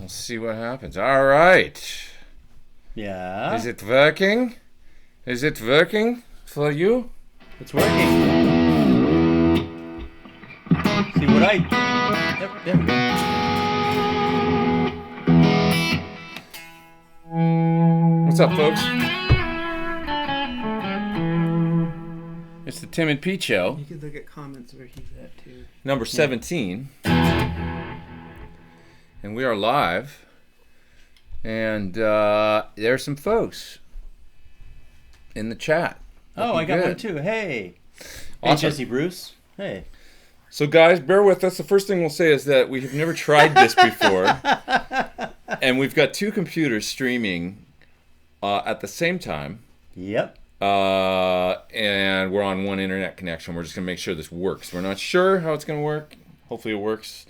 We'll see what happens. All right. Yeah. Is it working? Is it working for you? It's working. See what I... Yep, there we go. What's up, folks? It's the Tim and Pete Show. You could look at comments where he's at, too. Number 17. And we are live. And there's some folks in the chat. Oh, I got one too. Hey. Awesome. Hey, Jesse Bruce. Hey. So, guys, bear with us. The first thing we'll say is that we have never tried this before. And we've got two computers streaming at the same time. Yep. And we're on one internet connection. We're just going to make sure this works. We're not sure how it's going to work. Hopefully it works.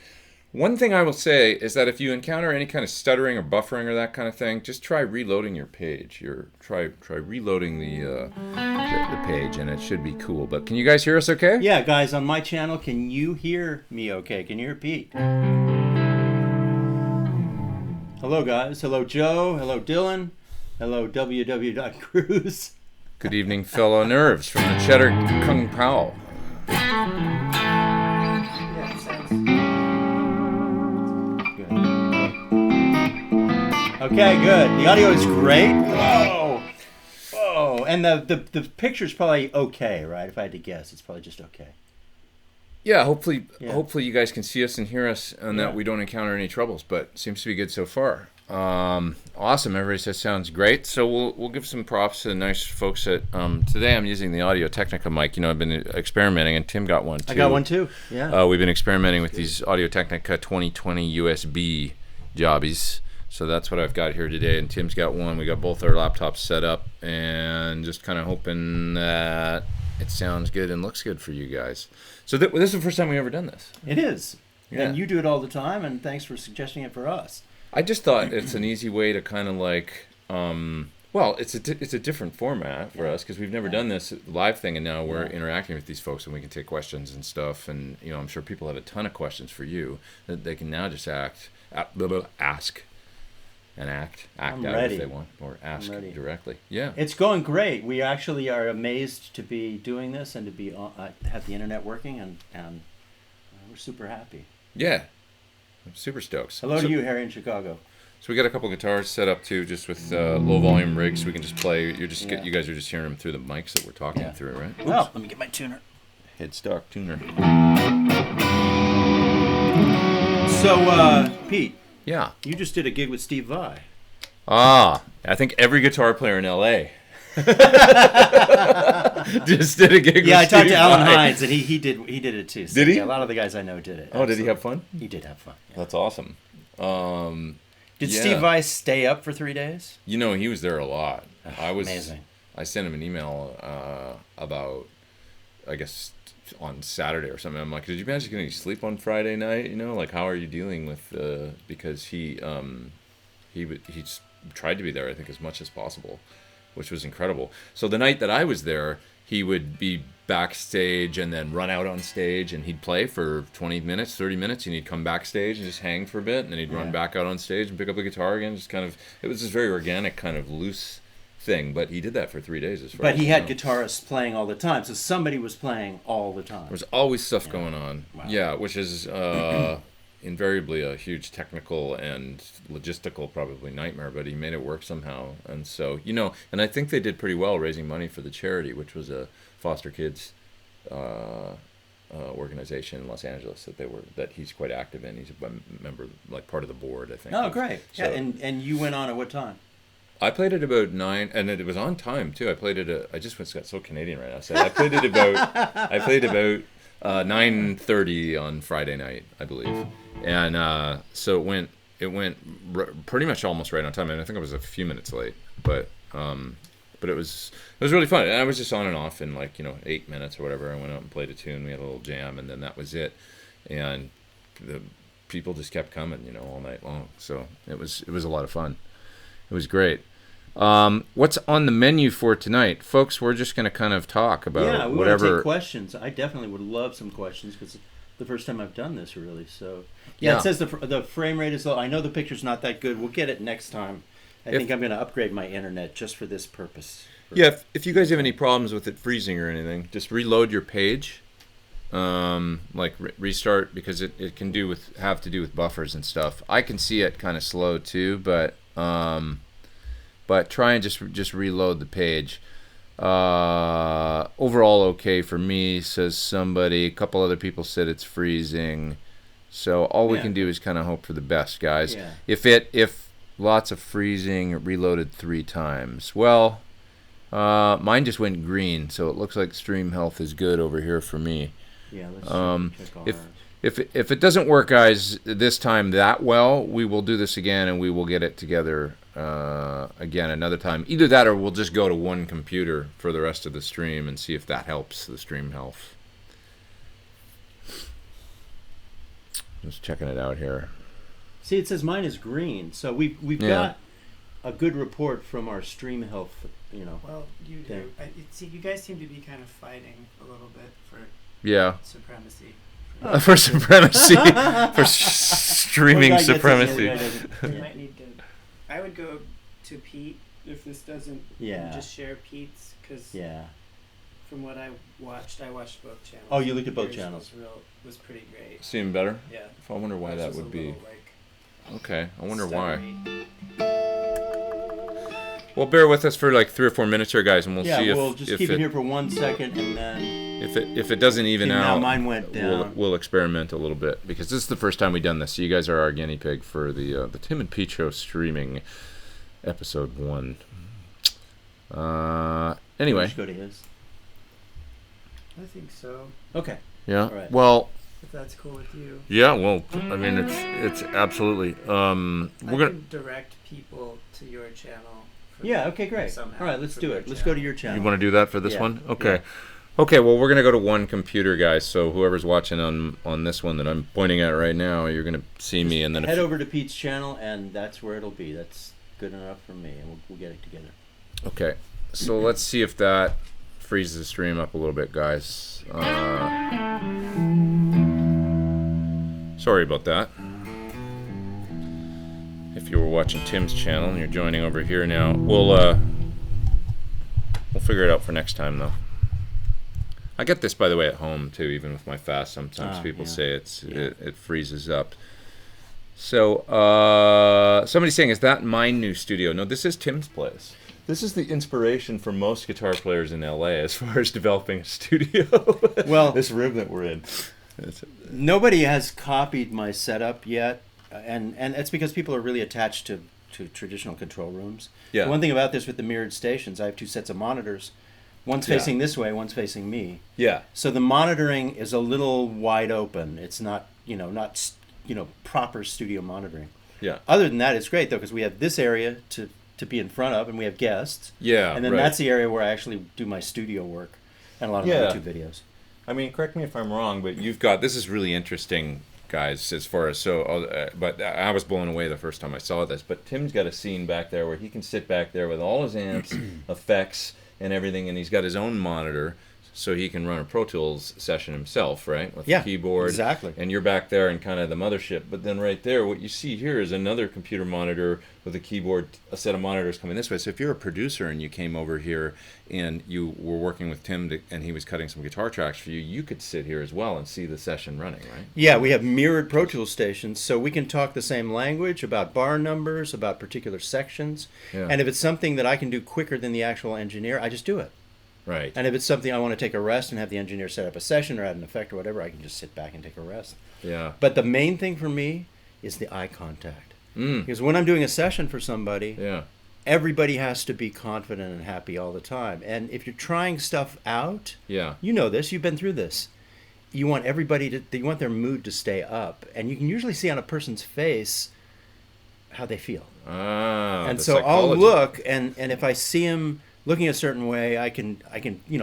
One thing I will say is that if you encounter any kind of stuttering or buffering or that kind of thing, just try reloading your page. Try reloading the page, and it should be cool. But can you guys hear us okay? Yeah, guys, on my channel, can you hear me okay? Can you hear Pete? Hello, guys. Hello, Joe. Hello, Dylan. Hello, www.cruise. Good evening, fellow nerves from the Cheddar Kung Pao. Yeah, it sounds... Okay, good. The audio is great. Whoa! Whoa! And the picture's probably okay, right? If I had to guess, it's probably just okay. Yeah, hopefully you guys can see us and hear us and that Yeah. we don't encounter any troubles, but seems to be good so far. Awesome. Everybody says sounds great. So we'll give some props to the nice folks at today I'm using the Audio Technica mic. You know, I've been experimenting, and Tim got one too. I got one too. Yeah. We've been experimenting with these Audio Technica 2020 USB jobbies. So that's what I've got here today, and Tim's got one. We got both our laptops set up, and just kind of hoping that it sounds good and looks good for you guys. So this is the first time we've ever done this. It is. Yeah. And you do it all the time, and thanks for suggesting it for us. I just thought it's an easy way to kind of like, well, it's a different format for us because we've never done this live thing, and now we're interacting with these folks, and we can take questions and stuff. And you know, I'm sure people have a ton of questions for you that they can now just ask and act out ready. if they want, or ask directly. Yeah, It's going great. We actually are amazed to be doing this and to be have the internet working, and we're super happy. yeah, I'm super stoked. Hello to you, Harry in Chicago. So we got a couple guitars set up too, just with low volume rigs, so we can just play. You guys are just hearing them through the mics that we're talking through, right? Oops. Oh, let me get my tuner. Headstock tuner. So, Pete, Yeah. you just did a gig with Steve Vai. I think every guitar player in LA just did a gig. Yeah, I with talked Steve to Alan Vai. Hines, and he did it too. So, Did he? Yeah, a lot of the guys I know did it. Oh, did he have fun? He did have fun. Yeah. That's awesome. Did yeah. Steve Vai stay up for 3 days? You know, he was there a lot. Amazing. I sent him an email about, I guess, on Saturday or something. I'm like, did you manage to get any sleep on Friday night? You know, like, how are you dealing with because he tried to be there, I think, as much as possible, which was incredible. So the night that I was there, he would be backstage and then run out on stage, and he'd play for 20 minutes, 30 minutes, and he'd come backstage and just hang for a bit, and then he'd run back out on stage and pick up the guitar again. Just kind of, it was this very organic, kind of loose thing, but he did that for 3 days. But he had guitarists playing all the time, so somebody was playing all the time. There was always stuff going on. Wow. Yeah, which is invariably a huge technical and logistical probably nightmare, but he made it work somehow. And so, you know, and I think they did pretty well raising money for the charity, which was a foster kids organization in Los Angeles that he's quite active in. He's a member, like part of the board, I think. Oh, great. So, yeah, and you went on at what time? I played it about 9, and it was on time too. I played it. I just got so Canadian right now. So I played it about 9:30 on Friday night, I believe, and so it went pretty much almost right on time. And I think I was a few minutes late, but it was really fun. And I was just on and off in 8 minutes or whatever. I went out and played a tune. We had a little jam, and then that was it. And the people just kept coming, all night long. So it was a lot of fun. It was great. What's on the menu for tonight, folks? We're just going to kind of talk about we whatever. want to take questions. I definitely would love some questions because the first time I've done this, really. So yeah, it says the frame rate is low. I know the picture's not that good. We'll get it next time. I think I'm going to upgrade my internet just for this purpose. Yeah, if you guys have any problems with it freezing or anything, just reload your page. Restart, because it can have to do with buffers and stuff. I can see it kind of slow too, but try and just reload the page. Overall okay for me, says somebody. A couple other people said it's freezing. So all we can do is kind of hope for the best, guys. Yeah. If lots of freezing, reloaded 3 times. Well, mine just went green, so it looks like stream health is good over here for me. Yeah, let's check ours. If it doesn't work, guys, this time that well, we will do this again and we will get it together again another time. Either that or we'll just go to one computer for the rest of the stream and see if that helps the stream health. Just checking it out here. See, it says mine is green, so we've got a good report from our stream health. Well, you do. See, you guys seem to be kind of fighting a little bit for supremacy. For supremacy, for streaming supremacy. You might need to. I would go to Pete if this doesn't. Yeah. Just share Pete's, because from what I watched both channels. Oh, you looked at both Yours channels. Was pretty great. Seem better? Yeah. I wonder why that would be. Okay, I wonder stuttery. why. Well, bear with us for like 3 or 4 minutes here, guys, and we'll see if we'll just keep it here for 1 second, and then if it doesn't even out. Now mine went down. We'll experiment a little bit, because this is the first time we've done this. So you guys are our guinea pig for the Tim and Pete Show streaming episode 1. Anyway. Go to his. I think so. Okay. Yeah. Right. Well. If that's cool with you. Yeah. Well, I mean, it's absolutely. We're gonna direct people to your channel. Yeah. Okay. Great. All right. Let's do it. Let's go to your channel. You want to do that for this one? Okay. Yeah. Okay. Well, we're gonna go to one computer, guys. So whoever's watching on this one that I'm pointing at right now, you're gonna see me, and then head over to Pete's channel, and that's where it'll be. That's good enough for me, and we'll get it together. Okay. So let's see if that freezes the stream up a little bit, guys. Sorry about that. If you were watching Tim's channel and you're joining over here now, we'll figure it out for next time, though. I get this, by the way, at home too. Even with my fast, sometimes people say it freezes up. So somebody's saying, is that my new studio? No, this is Tim's place. This is the inspiration for most guitar players in LA as far as developing a studio. Well, this room that we're in. Nobody has copied my setup yet, and it's because people are really attached to traditional control rooms. Yeah. The one thing about this with the mirrored stations, I have 2 sets of monitors. One's facing this way, one's facing me. Yeah. So the monitoring is a little wide open. It's not proper studio monitoring. Yeah. Other than that, it's great though, because we have this area to be in front of, and we have guests. Yeah. And then that's the area where I actually do my studio work and a lot of my YouTube videos. I mean, correct me if I'm wrong, but you've got, this is really interesting, guys, as far as, but I was blown away the first time I saw this, but Tim's got a scene back there where he can sit back there with all his amps, effects, and everything, and he's got his own monitor, so he can run a Pro Tools session himself, right? With the keyboard. Exactly. And you're back there in kind of the mothership, but then right there, what you see here is another computer monitor with a keyboard, a set of monitors coming this way. So if you're a producer and you came over here and you were working with Tim and he was cutting some guitar tracks for you, you could sit here as well and see the session running, right? Yeah, we have mirrored Pro Tools stations, so we can talk the same language about bar numbers, about particular sections. Yeah. And if it's something that I can do quicker than the actual engineer, I just do it. Right. And if it's something I want to take a rest and have the engineer set up a session or add an effect or whatever, I can just sit back and take a rest. Yeah. But the main thing for me is the eye contact. Because when I'm doing a session for somebody, everybody has to be confident and happy all the time. And if you're trying stuff out, you know this, you've been through this. You want everybody you want their mood to stay up. And you can usually see on a person's face how they feel. And so I'll look, and if I see him looking a certain way, I can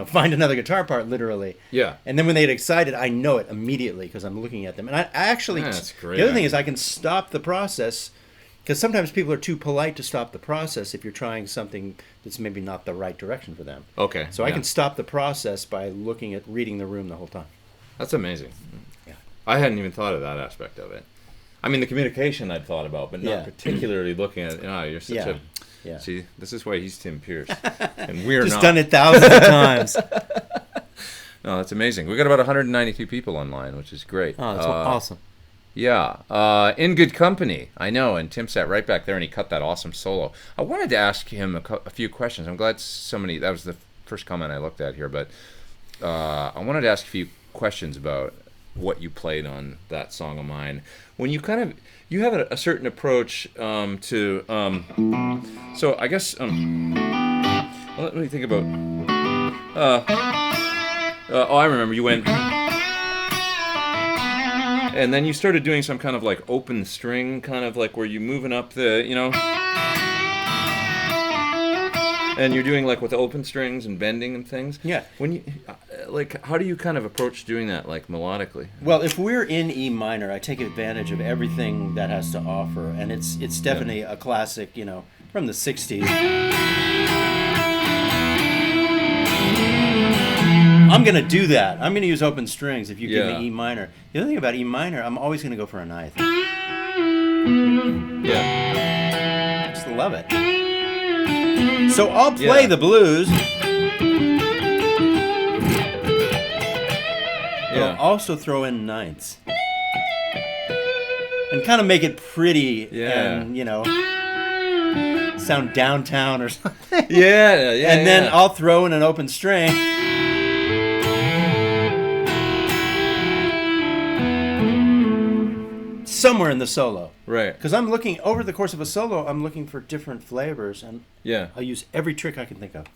find another guitar part literally. Yeah. And then when they get excited, I know it immediately because I'm looking at them. And I actually, that's great. The other thing is I can stop the process, because sometimes people are too polite to stop the process if you're trying something that's maybe not the right direction for them. Okay. So I can stop the process by reading the room the whole time. That's amazing. Yeah. I hadn't even thought of that aspect of it. I mean, the communication I'd thought about, but not particularly looking at. You're such a. Yeah. See, this is why he's Tim Pierce, and we're just not. done it thousands of times. No, that's amazing. We got about 192 people online, which is great. Oh, that's awesome. Yeah, in good company. I know, and Tim sat right back there, and he cut that awesome solo. I wanted to ask him a few questions. I'm glad somebody. That was the first comment I looked at here, but I wanted to ask a few questions about what you played on that song of mine. When you you have a certain approach to. So I guess let me think about. I remember you went. And then you started doing some kind of like open string, kind of like where you're moving up the, and you're doing like with the open strings and bending and things. Yeah. When you, how do you kind of approach doing that, like melodically? Well, if we're in E minor, I take advantage of everything that has to offer, and it's definitely a classic, from the '60s. I'm going to do that. I'm going to use open strings if you give me E minor. The other thing about E minor, I'm always going to go for a ninth. Yeah. I just love it. So I'll play the blues. But I'll also throw in ninths. And kind of make it pretty and, sound downtown or something. Yeah. And then I'll throw in an open string. Somewhere in the solo. Right. Because I'm looking, over the course of a solo, I'm looking for different flavors, and I'll use every trick I can think of.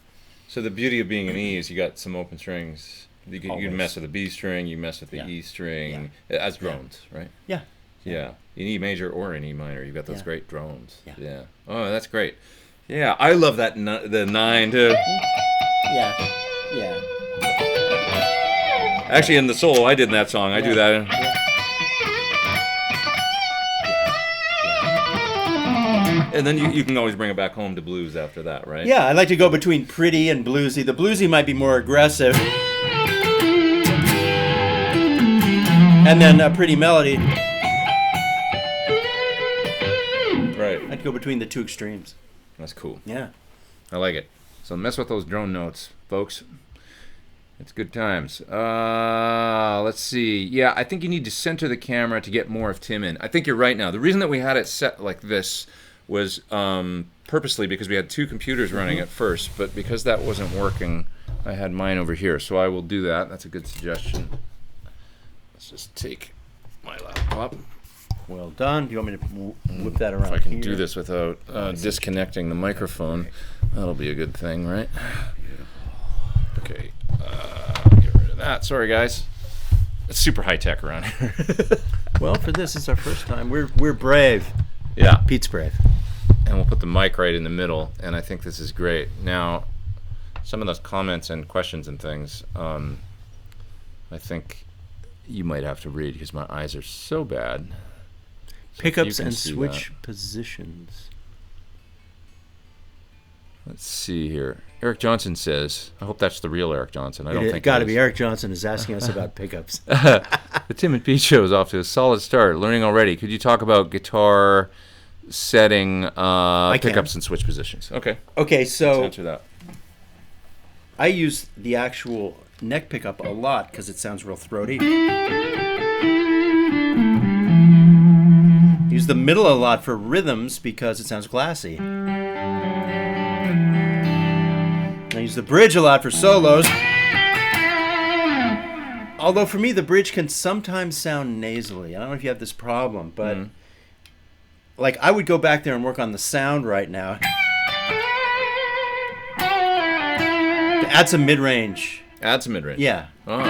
So the beauty of being an E is you got some open strings. You can mess with the B string, you mess with the E string, as drones, right? Yeah. Yeah. In E major or in E minor, you've got those great drones. Yeah. Oh, that's great. Yeah, I love that the 9 too. Yeah. Actually, in the solo I did in that song, I do that. And then you can always bring it back home to blues after that, right? Yeah, I like to go between pretty and bluesy. The bluesy might be more aggressive. And then a pretty melody. Right. I'd go between the two extremes. That's cool. Yeah. I like it. So mess with those drone notes, folks. It's good times. Let's see. Yeah, I think you need to center the camera to get more of Tim in. I think you're right now. The reason that we had it set like this was purposely because we had two computers running at first, but because that wasn't working, I had mine over here. So I will do that. That's a good suggestion. Let's just take my laptop. Well done. Do you want me to whip that around? If I can here? do this without disconnecting the microphone, that'll be a good thing, right? Okay. Get rid of that. Sorry, guys. It's super high tech around here. Well, for this, it's our first time. We're brave. Yeah. Pete's brave. And we'll put the mic right in the middle, and I think this is great. Now, some of those comments and questions and things, I think you might have to read because my eyes are so bad. So pickups and switch positions. Let's see here. Eric Johnson says, I hope that's the real Eric Johnson. I don't think it's got to be. Eric Johnson is asking us about pickups. The Tim and Pete show is off to a solid start. Learning already. Could you talk about guitar setting, pickups and switch positions? Okay, so let's answer that. I use the actual neck pickup a lot because it sounds real throaty. Use the middle a lot for rhythms because it sounds glassy. I use the bridge a lot for solos. Although for me, the bridge can sometimes sound nasally. I don't know if you have this problem, but like I would go back there and work on the sound right now. To add some mid-range. Add some mid-range. Yeah. Oh.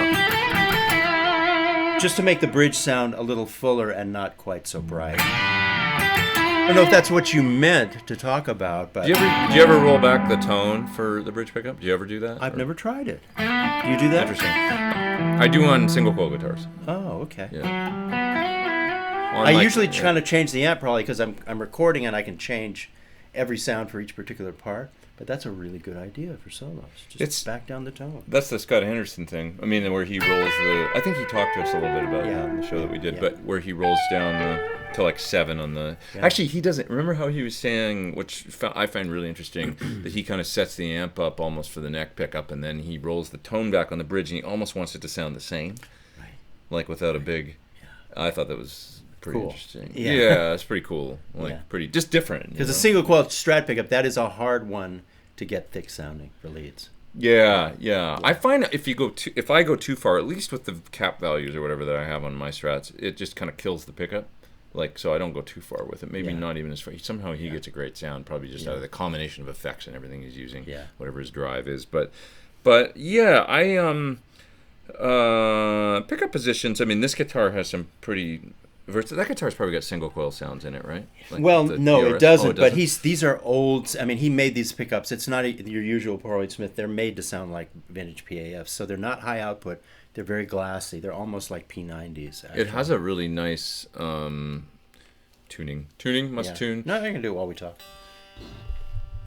Just to make the bridge sound a little fuller and not quite so bright. I don't know if that's what you meant to talk about, but... Do you ever roll back the tone for the bridge pickup? Do you ever do that? I've never tried it. Do you do that? Interesting. I do on single coil guitars. Oh, okay. Yeah. I usually kind of change the amp probably because I'm recording and I can change every sound for each particular part. But that's a really good idea for solos. Just back down the tone. That's the Scott Henderson thing. I mean, where he rolls the... I think he talked to us a little bit about that in the show that we did, but where he rolls down to like 7 on the... Yeah. Actually, he doesn't... Remember how he was saying, which I find really interesting, that he kind of sets the amp up almost for the neck pickup, and then he rolls the tone back on the bridge, and he almost wants it to sound the same. Right. Like without a big... Yeah. I thought that was... pretty interesting. Yeah, it's pretty cool. Like pretty just different. Because a single coil Strat pickup, that is a hard one to get thick sounding for leads. Yeah. I find if I go too far, at least with the cap values or whatever that I have on my Strats, it just kind of kills the pickup. Like, so I don't go too far with it. Maybe not even as far. Somehow he gets a great sound, probably just out of the combination of effects and everything he's using. Yeah. Whatever his drive is, but yeah, pickup positions. I mean, this guitar has some pretty. That guitar's probably got single coil sounds in it, right? Like no, it doesn't. But these are old. I mean, he made these pickups. It's not your usual Paul Reed Smith. They're made to sound like vintage PAFs, so they're not high output. They're very glassy. They're almost like P90s. Actually. It has a really nice tuning. Tune. No, I can do it while we talk.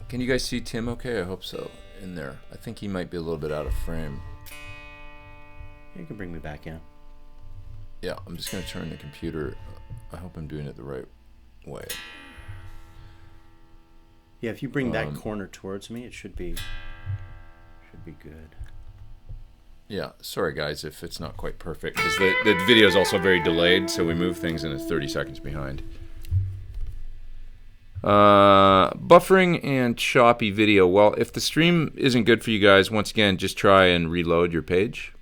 Can you guys see Tim? Okay, I hope so. In there, I think he might be a little bit out of frame. You can bring me back in. Yeah, I'm just going to turn the computer. I hope I'm doing it the right way. Yeah, if you bring that corner towards me, it should be good. Yeah, sorry guys if it's not quite perfect, because the video is also very delayed, so we move things in 30 seconds behind. Buffering and choppy video. Well, if the stream isn't good for you guys, once again, just try and reload your page.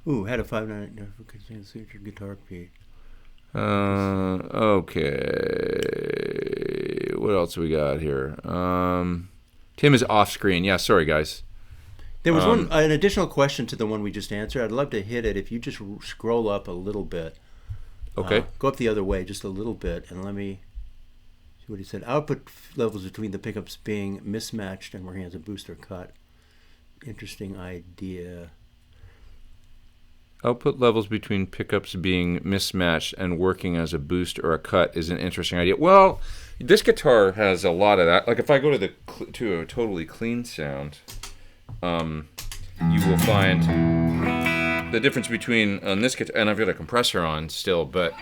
Had a 5.9 signature guitar page. Okay. What else we got here? Tim is off screen. Yeah, sorry guys. There was an additional question to the one we just answered. I'd love to hit it if you just scroll up a little bit. Okay. Go up the other way just a little bit, and let me see what he said. Output levels between the pickups being mismatched and working as a boost or cut. Interesting idea. Output levels between pickups being mismatched and working as a boost or a cut is an interesting idea. Well, this guitar has a lot of that. Like if I go to a totally clean sound, you will find the difference between on this guitar, and I've got a compressor on still, but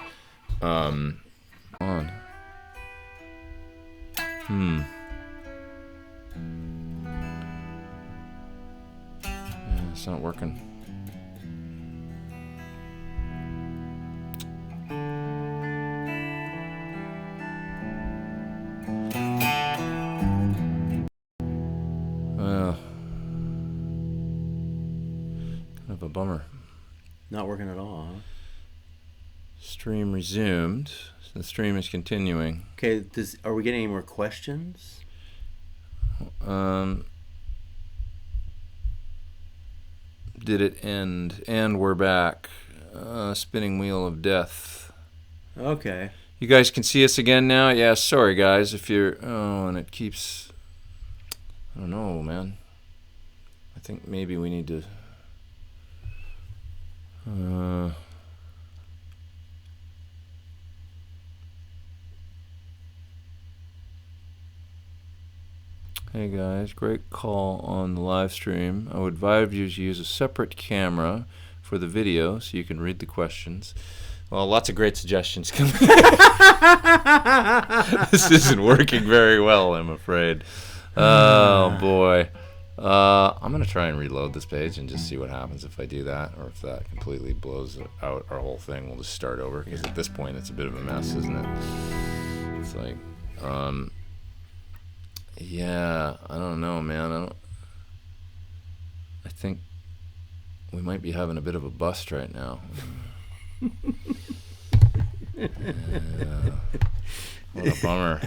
on. Yeah, it's not working. Kind of a bummer. Not working at all, huh? Stream resumed. So the stream is continuing. Okay, are we getting any more questions? Did it end? And we're back. Spinning wheel of death. Okay. You guys can see us again now? Yeah, sorry guys if you're... Oh, and it keeps... I don't know, man. I think maybe we need to... Hey guys, great call on the live stream. I would advise you to use a separate camera for the video so you can read the questions. Well, lots of great suggestions coming. This isn't working very well, I'm afraid. Oh boy. I'm going to try and reload this page and just see what happens if I do that, or if that completely blows out our whole thing. We'll just start over, because at this point it's a bit of a mess, isn't it? It's like, yeah, I don't know, man. I think we might be having a bit of a bust right now. What a bummer.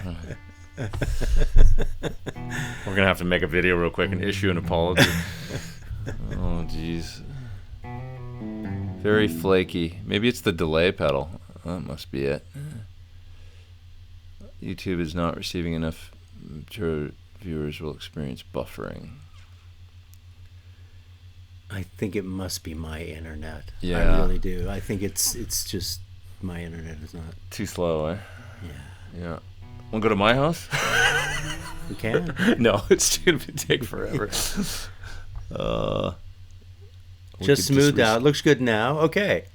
We're gonna have to make a video real quick and issue an apology. Oh jeez. Very flaky. Maybe it's the delay pedal. That must be it. YouTube is not receiving enough mature viewers will experience buffering. I think it must be my internet. Yeah. I really do. I think it's just my internet is not too slow, eh? Yeah. Yeah. Want to go to my house? You can. No, it's going to take forever. Just smoothed out. Looks good now. Okay.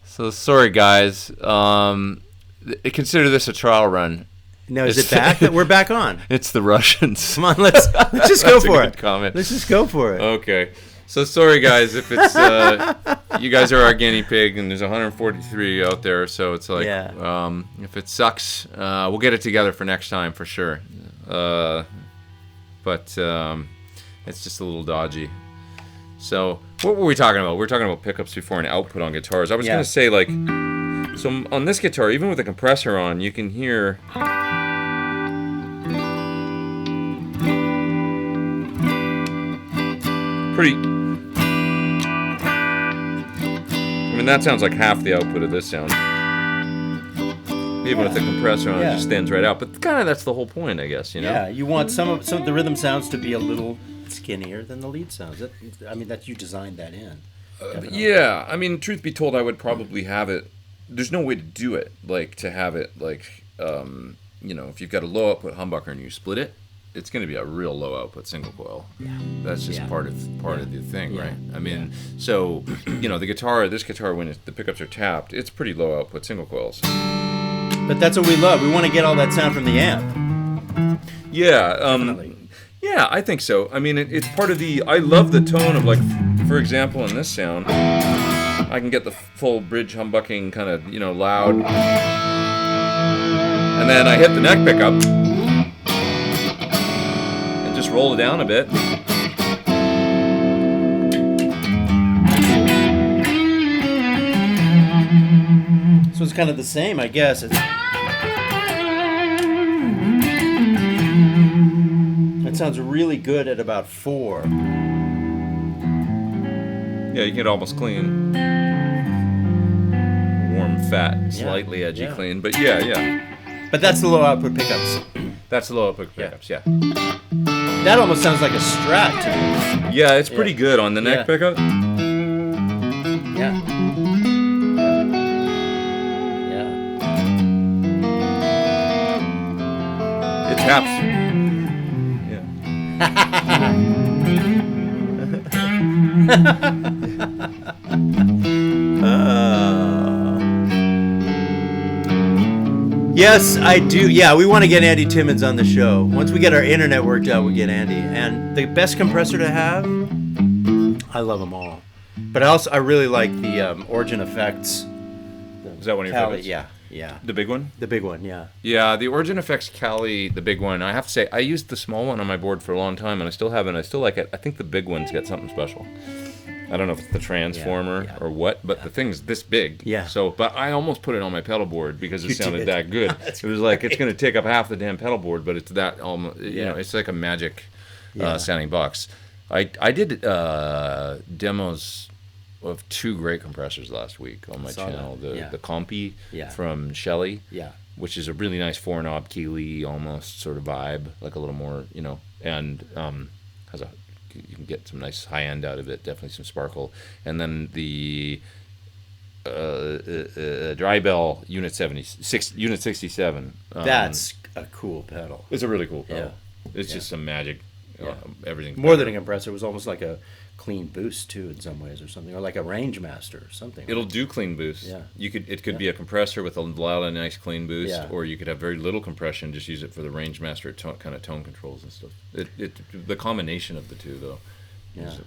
So sorry, guys. Consider this a trial run. No, is it back? We're back on. It's the Russians. Come on, let's just go for it. Comment. Let's just go for it. Okay. So sorry, guys, if it's you guys are our guinea pig, and there's 143 out there, so it's like if it sucks, we'll get it together for next time for sure. But it's just a little dodgy. So what were we talking about? We were talking about pickups before and output on guitars. I was gonna say, like, so on this guitar, even with the compressor on, you can hear. Pretty. I mean, that sounds like half the output of this sound. Even with the compressor on, it just stands right out. But kind of that's the whole point, I guess. You know. Yeah, you want some of the rhythm sounds to be a little skinnier than the lead sounds. I mean, that you designed that in. Yeah, I mean, truth be told, I would probably have it. There's no way to do it, like to have it like, you know, if you've got a low output humbucker and you split it, it's going to be a real low output single coil. Yeah. That's just part of the thing, right? I mean, so you know, this guitar when the pickups are tapped, it's pretty low output single coils. But that's what we love. We want to get all that sound from the amp. Yeah, yeah, I think so. I mean, it's part of the. I love the tone of, like, for example, in this sound, I can get the full bridge humbucking kind of, you know, loud, and then I hit the neck pickup. Just roll it down a bit. So it's kind of the same, I guess. It sounds really good at about 4. Yeah, you get almost clean. Warm, fat, slightly edgy clean, but yeah. But that's the low output pickups. That's the low output pickups, yeah. That almost sounds like a Strat to me. Yeah, it's pretty good on the neck pickup. Yeah. It taps. Yes, I do. Yeah, we want to get Andy Timmons on the show. Once we get our internet worked out, we'll get Andy. And the best compressor to have, I love them all. But I really like the Origin Effects. Is that one of your favorites? Yeah. The big one? The big one, yeah. Yeah, the Origin Effects Cali, the big one. I have to say, I used the small one on my board for a long time, and I still haven't. I still like it. I think the big one's got something special. I don't know if it's the transformer or what, but the thing's this big. Yeah. So, but I almost put it on my pedal board because it sounded that good. It was like, it's going to take up half the damn pedal board, but it's that almost, you know, it's like a magic sounding box. I did demos of 2 great compressors last week on my channel. The Compy from Shelly, which is a really nice 4-knob Keeley almost sort of vibe, like a little more, you know, and has a. You can get some nice high end out of it, definitely some sparkle. And then the Dry Bell Unit 67. That's a cool pedal. It's a really cool pedal. It's just some magic. Everything. More than a compressor. It was almost like a clean boost too, in some ways, or something, or like a range master or something. It'll do clean boost. Yeah. It could be a compressor with a lot of nice clean boost, or you could have very little compression, just use it for the range master kind of tone controls and stuff. The combination of the two though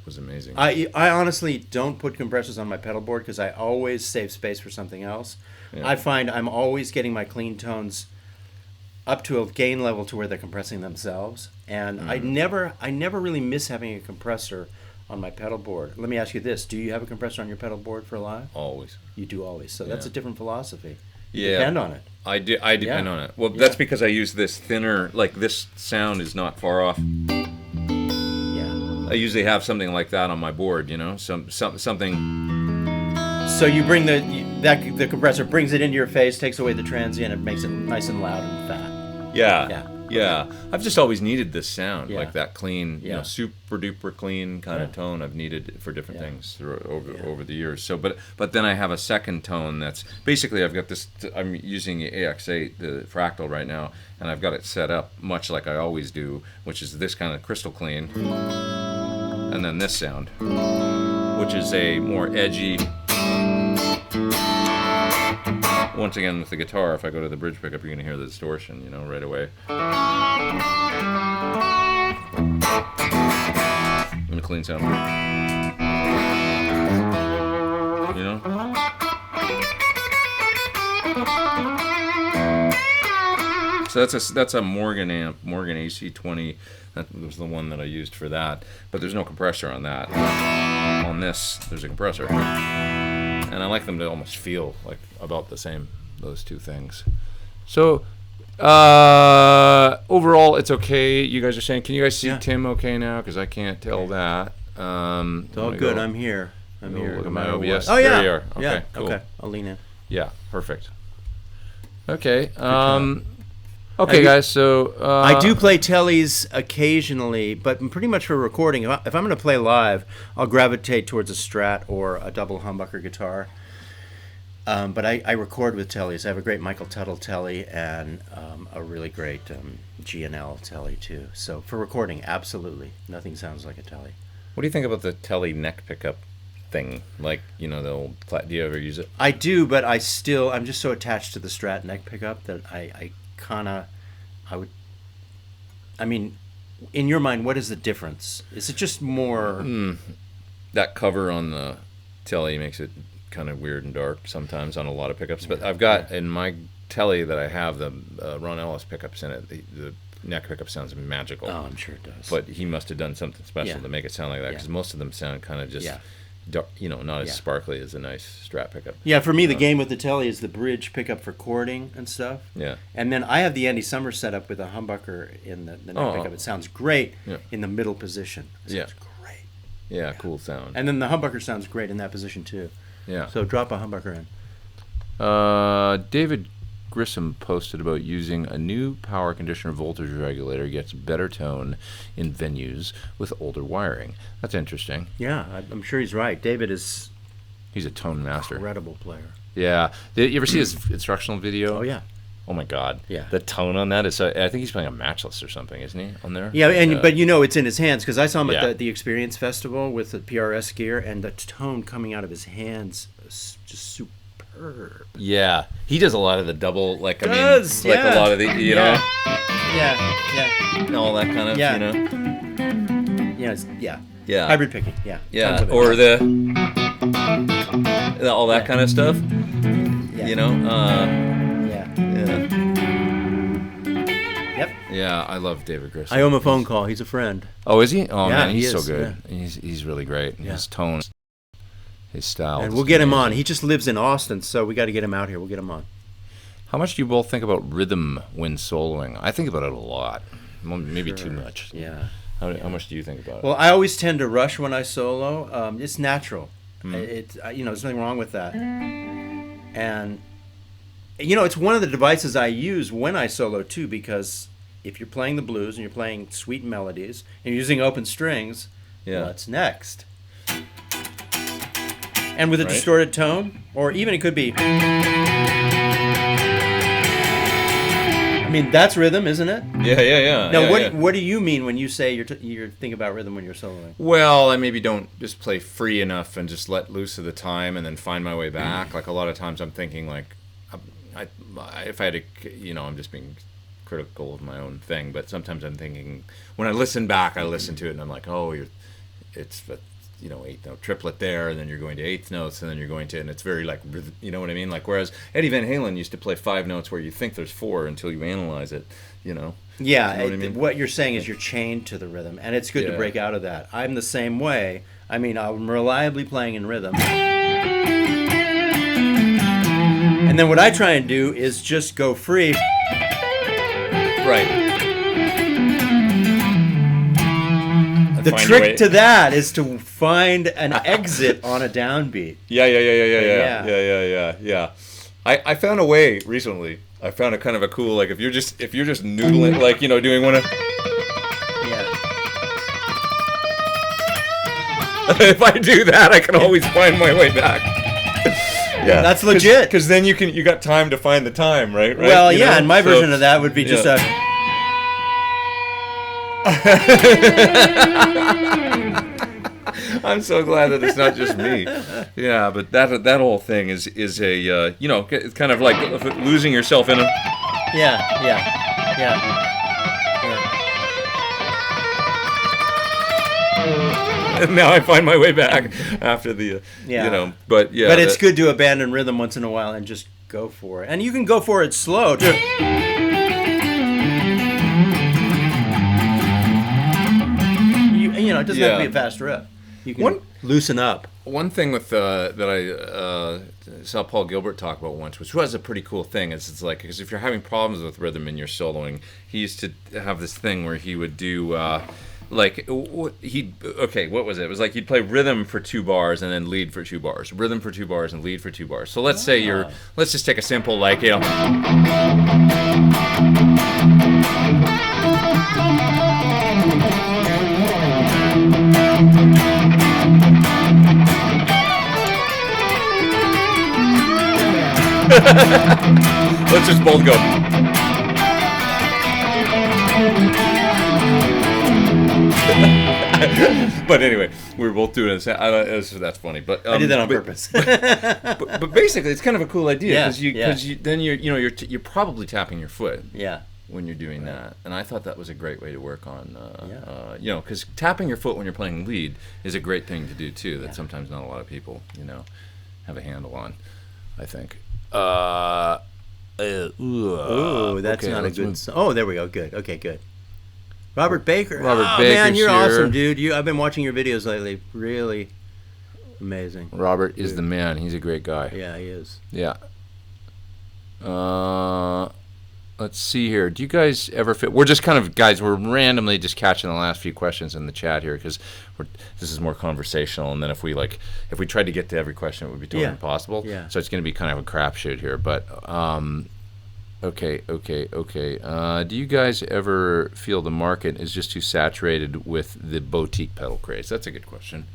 was amazing. I honestly don't put compressors on my pedal board because I always save space for something else. Yeah. I find I'm always getting my clean tones up to a gain level to where they're compressing themselves, and I never really miss having a compressor on my pedal board. Let me ask you this: do you have a compressor on your pedal board for live? Always. You do always. So that's a different philosophy. You Yeah. depend on it. I depend on it. Well, that's because I use this thinner, like this sound is not far off. Yeah. I usually have something like that on my board, you know, something. So you bring the compressor brings it into your face, takes away the transient, it makes it nice and loud and fat. Yeah. Yeah, I've just always needed this sound, like that clean, super duper clean kind of tone. I've needed it for different things over the years. So, but then I have a second tone that's basically I've got this. I'm using the AX8, the fractal right now, and I've got it set up much like I always do, which is this kind of crystal clean, and then this sound, which is a more edgy. Once again, with the guitar, if I go to the bridge pickup, you're going to hear the distortion, right away. And a clean sound. So that's a Morgan amp, Morgan AC20. That was the one that I used for that. But there's no compressor on that. On this, there's a compressor. And I like them to almost feel like about the same, those two things. So, overall, it's okay. You guys are saying, can you guys see Tim okay now? Because I can't tell that. It's all good. I'm here. Look at my OBS. Oh, yeah. There you are. Okay, yeah. cool. Okay, I'll lean in. Yeah, perfect. Okay. Okay, guys, so... I do play tellies occasionally, but pretty much for recording. If I'm going to play live, I'll gravitate towards a Strat or a double humbucker guitar. But I record with tellies. I have a great Michael Tuttle telly and a really great G&L telly, too. So for recording, absolutely. Nothing sounds like a telly. What do you think about the telly neck pickup thing? Like, the old... Do you ever use it? I do, but I'm just so attached to the Strat neck pickup that in your mind, what is the difference? Is it just more... That cover on the telly makes it kind of weird and dark sometimes on a lot of pickups. But I've got in my telly that I have the Ron Ellis pickups in it. The neck pickup sounds magical. Oh, I'm sure it does. But he must have done something special to make it sound like that, because most of them sound kind of just... dark, not as sparkly as a nice Strat pickup. Yeah, for me, the game with the telly is the bridge pickup for chording and stuff. Yeah. And then I have the Andy Summers setup with a humbucker in the neck pickup. It sounds great in the middle position. It sounds great. Yeah, cool sound. And then the humbucker sounds great in that position, too. Yeah. So drop a humbucker in. David Grissom posted about using a new power conditioner voltage regulator gets better tone in venues with older wiring. That's interesting. Yeah, I'm sure he's right. David is... He's a tone master. Incredible player. Yeah. Did you ever see his instructional video? Oh, yeah. Oh, my God. Yeah. The tone on that is... I think he's playing a matchless or something, isn't he, on there? Yeah, but it's in his hands, because I saw him at the Experience Festival with the PRS gear, and the tone coming out of his hands is just super. Yeah, he does a lot of the double, like a lot of the, Yeah, all that kind of, Yeah. Hybrid picking, yeah, or all that kind of stuff, Yep. Yeah, I love David Grissom. I owe him a phone call. He's a friend. Oh, is he? Oh, man, he's he so good. Yeah. He's really great. His tone, his style. And we'll get him on. He just lives in Austin, so we got to get him out here. We'll get him on. How much do you both think about rhythm when soloing? I think about it a lot. Maybe too much. Yeah. How much do you think about it? Well, I always tend to rush when I solo. It's natural. There's nothing wrong with that. And it's one of the devices I use when I solo too, because if you're playing the blues and you're playing sweet melodies and you're using open strings, what's next? And with a distorted tone, or even it could be... I mean, that's rhythm, isn't it? Yeah. Now, what do you mean when you say you're thinking about rhythm when you're soloing? Well, I maybe don't just play free enough and just let loose of the time and then find my way back. Like a lot of times I'm thinking like, if I had to, I'm just being critical of my own thing, but sometimes I'm thinking, when I listen back, I listen to it and I'm like, it's eighth note triplet there, and then you're going to eighth notes, and then you're going to, and it's very like, you know what I mean? Like, whereas Eddie Van Halen used to play 5 notes where you think there's 4 until you analyze it, Yeah, you know what I mean? What you're saying is you're chained to the rhythm, and it's good to break out of that. I'm the same way. I mean, I'm reliably playing in rhythm. And then what I try and do is just go free. Right. The trick to that is to find an exit on a downbeat. Yeah. I found a way recently. I found a kind of a cool, like, if you're just noodling, like, doing one of... Yeah. If I do that, I can always find my way back. Yeah, that's legit. Because then you got time to find the time, right? Well, and my version of that would be just a... I'm so glad that it's not just me. Yeah, but that whole thing is a it's kind of like losing yourself in a. Yeah. And now I find my way back after the but it's good to abandon rhythm once in a while and just go for it, and you can go for it slow too. It doesn't have to be a fast riff. You can loosen up. One thing with that I saw Paul Gilbert talk about once, which was a pretty cool thing, is it's like, because if you're having problems with rhythm and you're soloing, he used to have this thing where he would do what was it? It was like he'd play rhythm for 2 bars and then lead for 2 bars, rhythm for 2 bars and lead for 2 bars. So let's say let's just take a simple let's just both go. But anyway, we were both doing it. That's funny. But I did that on purpose. but basically, it's kind of a cool idea because you're probably tapping your foot. Yeah. When you're doing that, and I thought that was a great way to work on, because tapping your foot when you're playing lead is a great thing to do too. That sometimes not a lot of people, have a handle on. I think. That's not a good song. Oh, there we go. Good. Okay, good. Robert Baker. Man, you're awesome, dude. I've been watching your videos lately. Really amazing. Robert is the man. He's a great guy. Yeah, he is. Yeah. Let's see here. Do you guys ever fit? We're just kind of, guys, we're randomly just catching the last few questions in the chat here because this is more conversational. And then if we tried to get to every question, it would be totally impossible. Yeah. So it's going to be kind of a crapshoot here. But okay. Do you guys ever feel the market is just too saturated with the boutique pedal craze? That's a good question.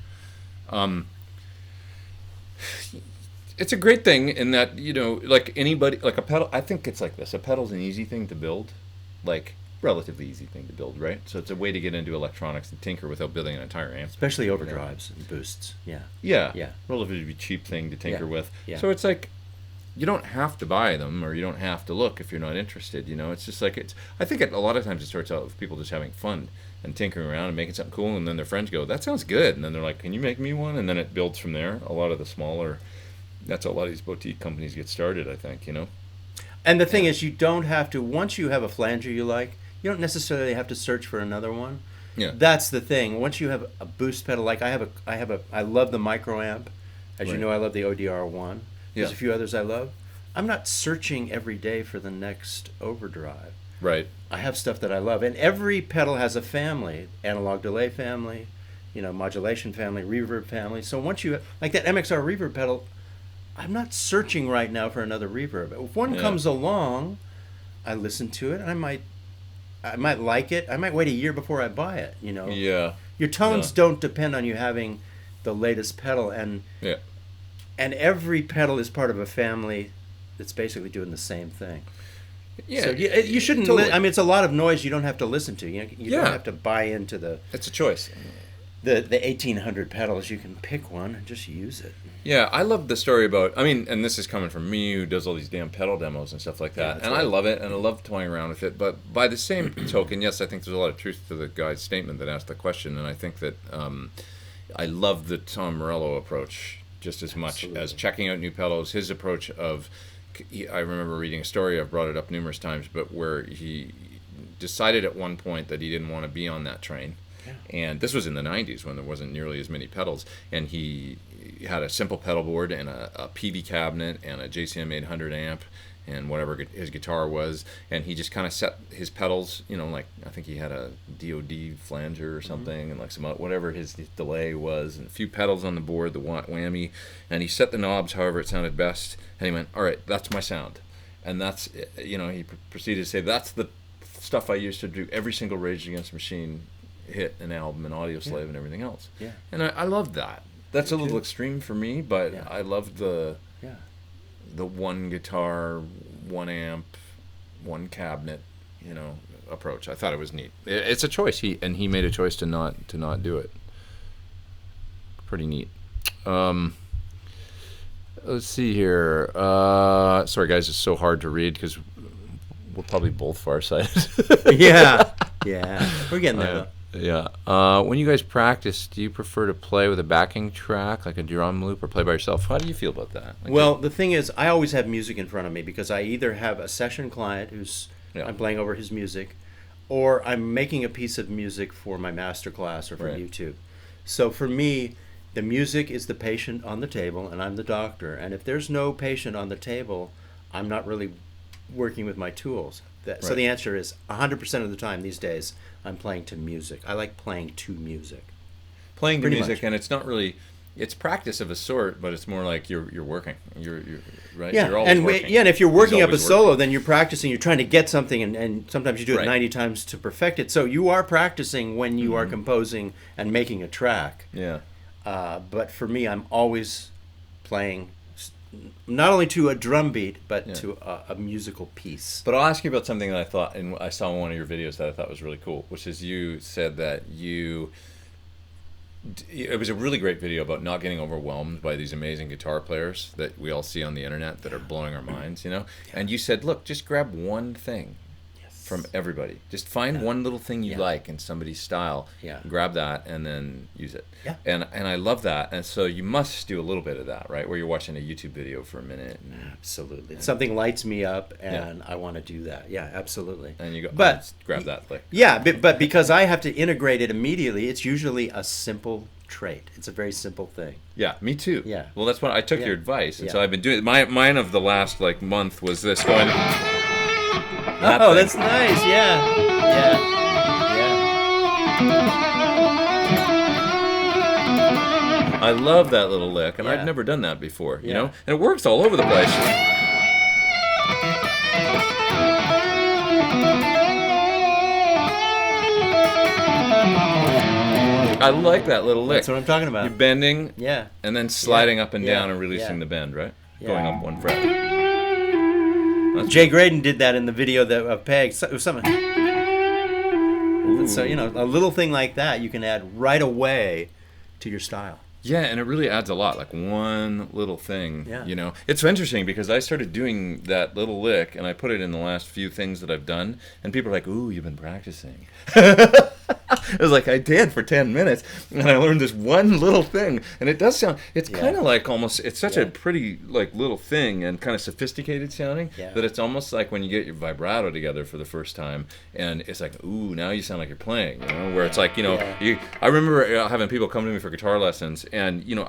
It's a great thing in that, like anybody, like a pedal, I think it's like this. A pedal's an easy thing to build, like relatively easy thing to build, right? So it's a way to get into electronics and tinker without building an entire amp. Especially overdrives and boosts, Yeah. Relatively cheap thing to tinker with. Yeah. So it's like, you don't have to buy them or you don't have to look if you're not interested, It's just like, I think a lot of times it starts out with people just having fun and tinkering around and making something cool, and then their friends go, that sounds good. And then they're like, can you make me one? And then it builds from there. A lot of the smaller... That's how a lot of these boutique companies get started, I think, And the thing is, you don't have to, once you have a flanger you like, you don't necessarily have to search for another one. Yeah. That's the thing. Once you have a boost pedal, like I love the micro amp. As you know, I love the ODR1. There's a few others I love. I'm not searching every day for the next overdrive. Right. I have stuff that I love. And every pedal has a family, analog delay family, modulation family, reverb family. So once you, like that MXR reverb pedal, I'm not searching right now for another reverb. If one comes along, I listen to it. I might like it. I might wait a year before I buy it. Yeah. Your tones don't depend on you having the latest pedal, and every pedal is part of a family that's basically doing the same thing. Yeah. So you shouldn't. Totally. I mean, it's a lot of noise you don't have to listen to. You don't have to buy into the. It's a choice. The 1800 pedals, you can pick one and just use it. Yeah, I love the story about, and this is coming from me who does all these damn pedal demos and stuff like that, and right. I love it, and I love toying around with it, but by the same token, yes, I think there's a lot of truth to the guy's statement that asked the question, and I think that I love the Tom Morello approach just as much as checking out new pedals. His approach of, I remember reading a story, I've brought it up numerous times, but where he decided at one point that he didn't want to be on that train. And this was in the 90s when there wasn't nearly as many pedals, and he had a simple pedal board and a PV cabinet and a JCM 800 amp, and whatever his guitar was, and he just kind of set his pedals, like I think he had a DOD flanger or something, and like some whatever his delay was, and a few pedals on the board, the whammy, and he set the knobs however it sounded best, and he went, all right, that's my sound. And that's, he proceeded to say, that's the stuff I used to do every single Rage Against the Machine hit and album and Audio Slave and everything else. Yeah. And I loved that. That's a little extreme for me, but I loved the one guitar, one amp, one cabinet, approach. I thought it was neat. It's a choice. He made a choice to not do it. Pretty neat. Let's see here. Sorry, guys, it's so hard to read because we're probably both farsighted. Yeah, we're getting there. Though. Yeah. When you guys practice, do you prefer to play with a backing track, like a drum loop, or play by yourself? How do you feel about that? The thing is, I always have music in front of me because I either have a session client who's I'm playing over his music, or I'm making a piece of music for my master class or for YouTube. So for me, the music is the patient on the table, and I'm the doctor. And if there's no patient on the table, I'm not really working with my tools. So the answer is 100% of the time these days, I'm playing to music. I like playing to music. Playing to music, and it's not really, it's practice of a sort, but it's more like you're working. You're right. Yeah, you're always working. And if you're working up a solo, then you're practicing. You're trying to get something, and sometimes you do it 90 times to perfect it. So you are practicing when you are composing and making a track. Yeah. But for me, I'm always playing not only to a drum beat, but to a musical piece. But I'll ask you about something that I thought, and I saw in one of your videos that I thought was really cool, which is you said that it was a really great video about not getting overwhelmed by these amazing guitar players that we all see on the internet that are blowing our minds, And you said, look, just grab one thing from everybody. Just find one little thing you like in somebody's style. Yeah. Grab that and then use it. Yeah. And I love that. And so you must do a little bit of that, right? Where you're watching a YouTube video for a minute. Absolutely. Something lights me up and I want to do that. Yeah, absolutely. And you go, but grab that. But because I have to integrate it immediately, it's usually a simple trait. It's a very simple thing. Yeah, me too. Yeah. Well, that's what I took your advice. And so I've been doing mine of the last month was this going. That's nice. Yeah. I love that little lick, and I've never done that before, you know? And it works all over the place. I like that little lick. That's what I'm talking about. You're bending, and then sliding up and down and releasing the bend, right? Going up one fret. Jay Graydon did that in the video of Peg. So, a little thing like that you can add right away to your style. Yeah, and it really adds a lot, like one little thing, It's interesting because I started doing that little lick, and I put it in the last few things that I've done, and people are like, ooh, you've been practicing. It was like, I did for 10 minutes, and I learned this one little thing, and it does sound, it's kind of like almost, it's such a pretty, little thing, and kind of sophisticated sounding, that it's almost like when you get your vibrato together for the first time, and it's like, ooh, now you sound like you're playing, where it's like, I remember having people come to me for guitar lessons, and,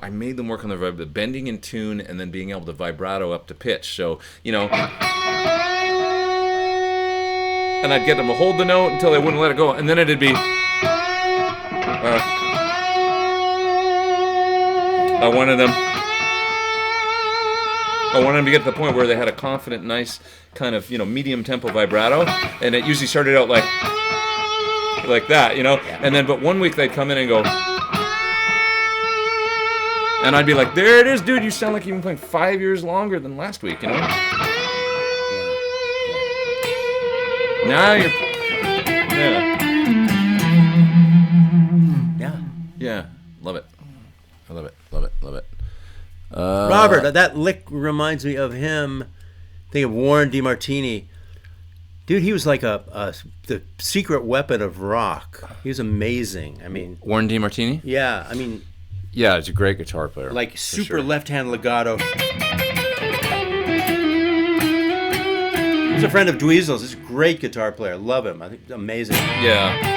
I made them work on the bending in tune, and then being able to vibrato up to pitch, so, and I'd get them to hold the note until they wouldn't let it go, and then it'd be, I wanted them to get to the point where they had a confident, nice kind of, medium tempo vibrato, and it usually started out like that, and then, but one week they'd come in and go, and I'd be like, there it is, dude, you sound like you've been playing 5 years longer than last week, Now you're, yeah, love it. I love it. Robert, that lick reminds me of him. Think of Warren DeMartini. Dude, he was like the secret weapon of rock. He was amazing. I mean, Warren DeMartini? Yeah, I mean, yeah, he's a great guitar player. Like super left-hand legato. He's a friend of Dweezil's. He's a great guitar player. Love him. I think amazing. Yeah.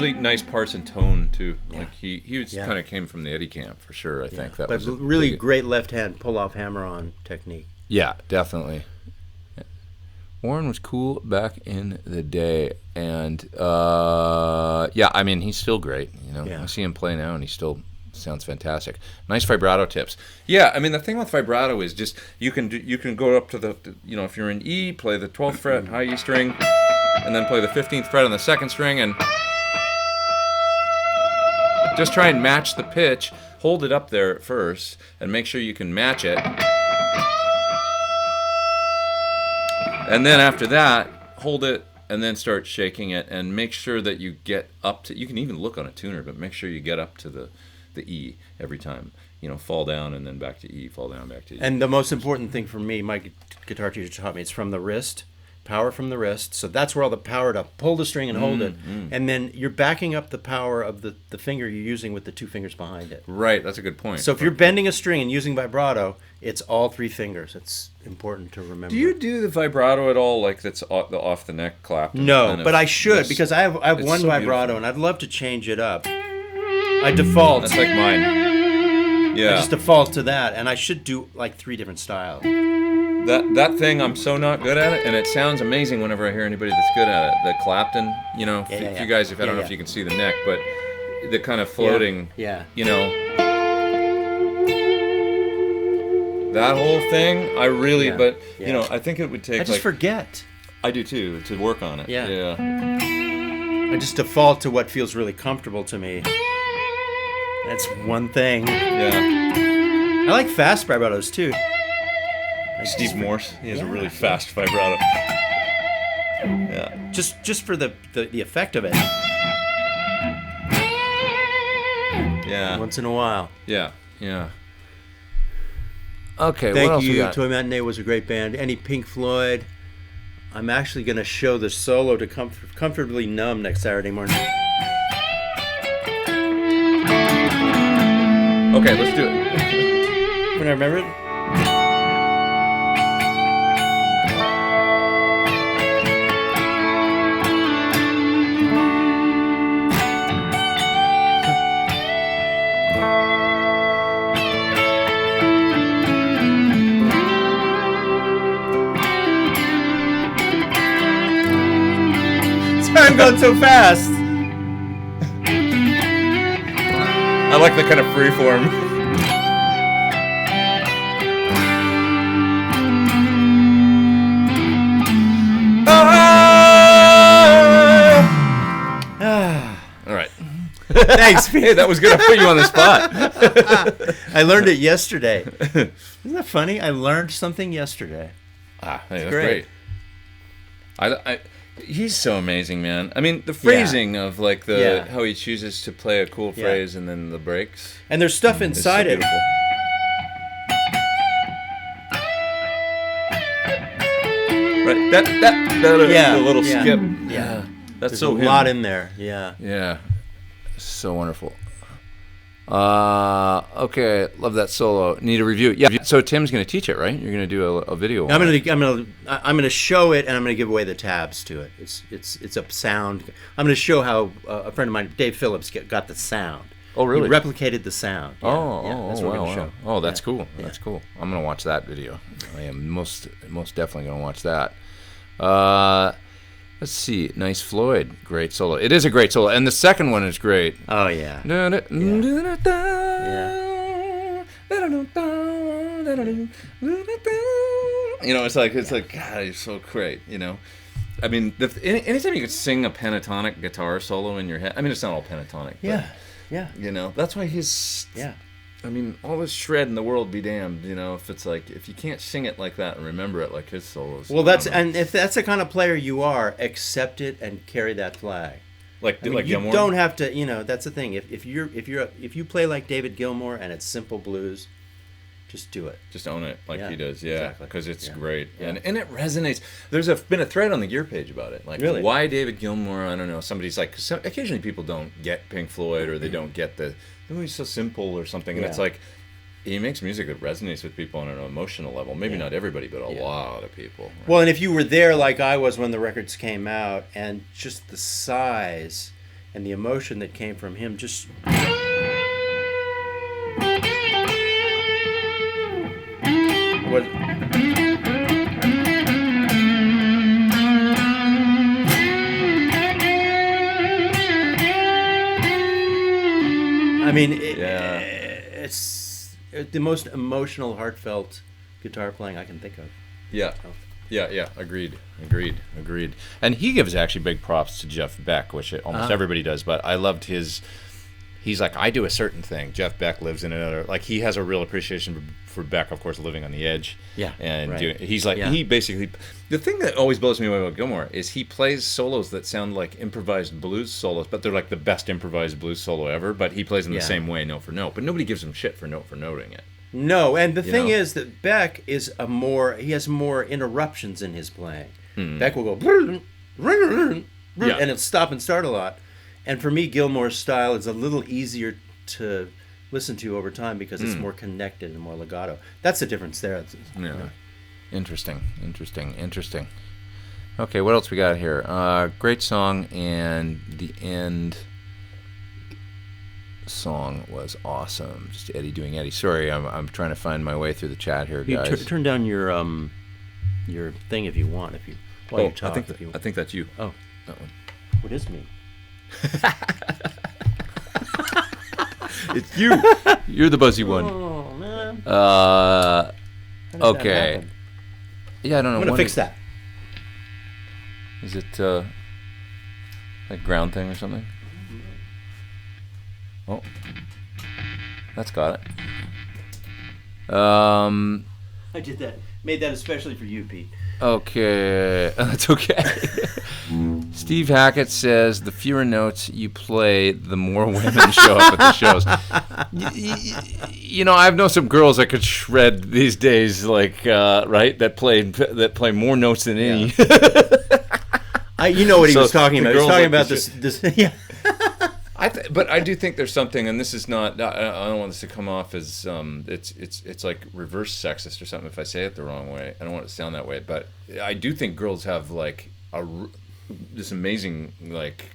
really nice parts and tone too. Like he was kind of came from the Eddie camp for sure. I think that was really great left hand pull off hammer-on technique. Yeah, definitely. Warren was cool back in the day, and I mean he's still great. You know, I see him play now, and he still sounds fantastic. Nice vibrato tips. Yeah, I mean the thing with vibrato is just you can go up to the if you're in E, play the 12th fret high E string, and then play the 15th fret on the 2nd string, and just try and match the pitch. Hold it up there at first, and make sure you can match it. And then after that, hold it and then start shaking it and make sure that you get up to, you can even look on a tuner, but make sure you get up to the E every time. Fall down and then back to E, fall down, back to E. And the most important thing for me, my guitar teacher taught me, it's from the wrist, power from the wrist. So that's where all the power to pull the string and hold it. And then you're backing up the power of the finger you're using with the 2 fingers behind it. Right, that's a good point. So if you're bending a string and using vibrato, it's all 3 fingers. It's important to remember. Do you do the vibrato at all, like that's off the neck clap? No, but I should, because I have one so vibrato, beautiful. And I'd love to change it up. I default. That's like mine. Yeah. I just default to that, and I should do like 3 different styles. That thing, I'm so not good at it, and it sounds amazing whenever I hear anybody that's good at it. The Clapton, you guys, I don't know if you can see the neck, but the kind of floating, that whole thing, I really, I think it would take. I just forget. I do too, to work on it. Yeah. I just default to what feels really comfortable to me. That's one thing. Yeah. I like fast vibratos too. Steve Morse, he has a really fast vibrato. Yeah. Just for the effect of it. Yeah. Once in a while. Yeah. Okay, Thank what else you. we got? Toy Matinee was a great band. Any Pink Floyd? I'm actually going to show the solo to Comfortably Numb next Saturday morning. Okay, let's do it. When I remember it? I'm going so fast. I like the kind of freeform. All right. Thanks, Pete. Hey, that was good. I put you on the spot. I learned it yesterday. Isn't that funny? I learned something yesterday. Hey, that's great. He's so amazing, man. I mean, the phrasing of like how he chooses to play a cool phrase and then the breaks. And there's stuff inside it. Beautiful. Right, the little skip. Yeah, that's there's so a lot in there. Yeah, so wonderful. Okay, love that solo. Need a review. Yeah. So Tim's going to teach it, right? You're going to do a video. I'm going to show it, and I'm going to give away the tabs to it. It's a sound. I'm going to show how a friend of mine, Dave Phillips, got the sound. Oh, really? He replicated the sound. That's what we're going to show. Oh, that's cool. That's cool. I'm going to watch that video. I am most definitely going to watch that. Let's see. Nice Floyd. Great solo. It is a great solo. And the second one is great. Oh, yeah. It's like, God, you're so great, I mean, anytime you could sing a pentatonic guitar solo in your head, I mean, it's not all pentatonic. But, that's why he's... Yeah. I mean, all this shred in the world be damned, if it's like, if you can't sing it like that and remember it like his solos. Well, and if that's the kind of player you are, accept it and carry that flag. Like you Gilmour? Don't have to, that's the thing. If you play like David Gilmour and it's simple blues, just do it. Just own it like he does, because it's great. Yeah. And it resonates. There's been a thread on the Gear page about it. Like, really? Why David Gilmour? I don't know. Somebody's like, cause occasionally people don't get Pink Floyd or they don't get he's so simple or something. And it's like, he makes music that resonates with people on an emotional level. Maybe not everybody, but a lot of people. Right? Well, and if you were there like I was when the records came out, and just the size and the emotion that came from him just. Was, I mean, it's the most emotional, heartfelt guitar playing I can think of. Yeah. Yeah. Agreed. And he gives actually big props to Jeff Beck, which almost everybody does, but I loved his... He's like, I do a certain thing. Jeff Beck lives in another... Like, he has a real appreciation for Beck, of course, living on the edge. Yeah, and right. He's like, he basically... The thing that always blows me away about Gilmour is he plays solos that sound like improvised blues solos, but they're like the best improvised blues solo ever, but he plays them the same way, note for note. But nobody gives him shit for noting it. No, and the thing is that Beck is he has more interruptions in his playing. Beck will go... and it'll stop and start a lot. And for me, Gilmour's style is a little easier to listen to over time because it's more connected and more legato. That's the difference there. Yeah. Interesting. Okay, what else we got here? Great song, and the end song was awesome. Just Eddie doing Eddie. Sorry, I'm trying to find my way through the chat here, guys. You turn down your thing if you want. While you talk. I think that's you. Oh, that one. What is me? It's you. You're the buzzy one. Oh man. Okay. Yeah, I don't know. I'm gonna fix that. Is it like ground thing or something? Oh, that's got it. I did that. Made that especially for you, Pete. Okay, that's okay. Steve Hackett says the fewer notes you play, the more women show up at the shows. You know, I've known some girls that could shred these days, like right, that play more notes than any. You know what he was talking about. He was talking about this. Yeah. But I do think there's something, and this is not. I don't want this to come off as it's like reverse sexist or something if I say it the wrong way. I don't want it to sound that way, but I do think girls have like this amazing like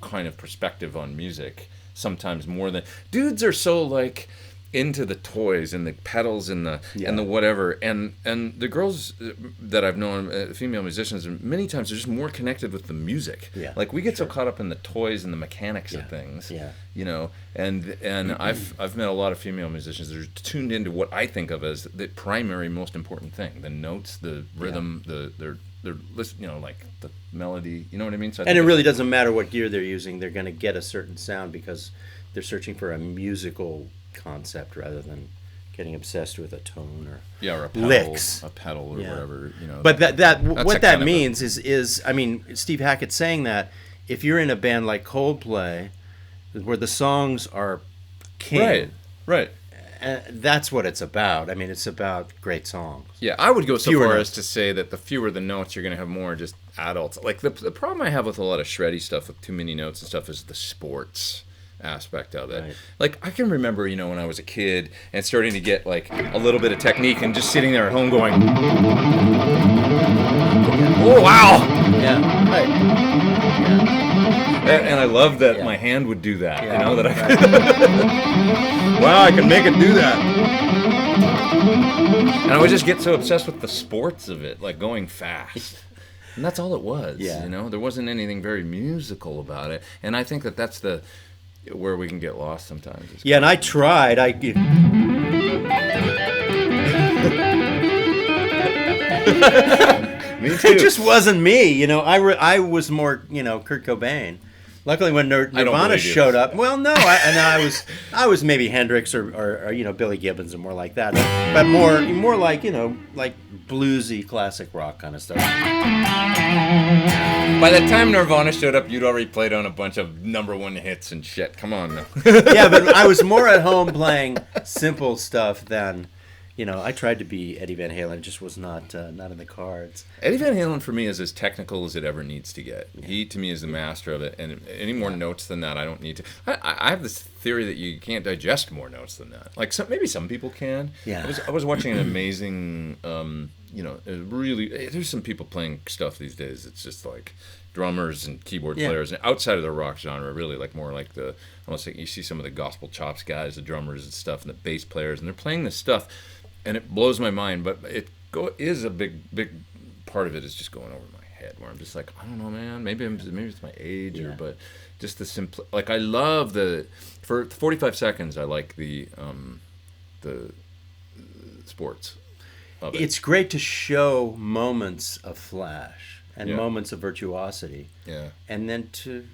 kind of perspective on music. Sometimes more than dudes are so like into the toys and the pedals and the whatever, and the girls that I've known, female musicians, many times are just more connected with the music. Yeah, like we get so caught up in the toys and the mechanics of things. Yeah, you know, and I've met a lot of female musicians that are tuned into what I think of as the primary, most important thing: the notes, the rhythm, they're listen, you know, like the melody. You know what I mean? So and it really doesn't matter what gear they're using; they're going to get a certain sound because they're searching for a musical concept rather than getting obsessed with a tone or a pedal, licks, a pedal or whatever, you know. But what that means is I mean, Steve Hackett saying that if you're in a band like Coldplay, where the songs are king, right, that's what it's about. I mean, it's about great songs. Yeah, I would go so far as to say that the fewer the notes, you're going to have more just adults. Like the problem I have with a lot of shreddy stuff with too many notes and stuff is the sports aspect of it. Right. Like I can remember, you know, when I was a kid and starting to get like a little bit of technique and just sitting there at home going, oh wow, yeah, right, yeah. And I love that my hand would do that. You know that I wow, I can make it do that. And I would just get so obsessed with the sports of it, like going fast. And that's all it was. You know, there wasn't anything very musical about it. And I think that's where we can get lost sometimes. Yeah, and I tried. Me too. It just wasn't me, you know. I was more, you know, Kurt Cobain. Luckily, when Nirvana showed up, well, no, I was maybe Hendrix or you know, Billy Gibbons or more like that, but more like, you know, like bluesy classic rock kind of stuff. By the time Nirvana showed up, you'd already played on a bunch of #1 hits and shit. Come on now. Yeah, but I was more at home playing simple stuff than, you know, I tried to be Eddie Van Halen. It just was not in the cards. Eddie Van Halen for me is as technical as it ever needs to get. Yeah. He to me is the master of it, and any more notes than that, I don't need to. I have this theory that you can't digest more notes than that. Like maybe some people can. Yeah. I was watching an amazing really, there's some people playing stuff these days. It's just like drummers and keyboard players, and outside of the rock genre, really like more like almost like you see some of the gospel chops guys, the drummers and stuff, and the bass players, and they're playing this stuff, and it blows my mind. But it is a big part of it is just going over my head, where I'm just like, I don't know, man. Maybe it's my age, but just the simple. Like I love for 45 seconds. I like the sports. It's great to show moments of flash and moments of virtuosity. Yeah. And then to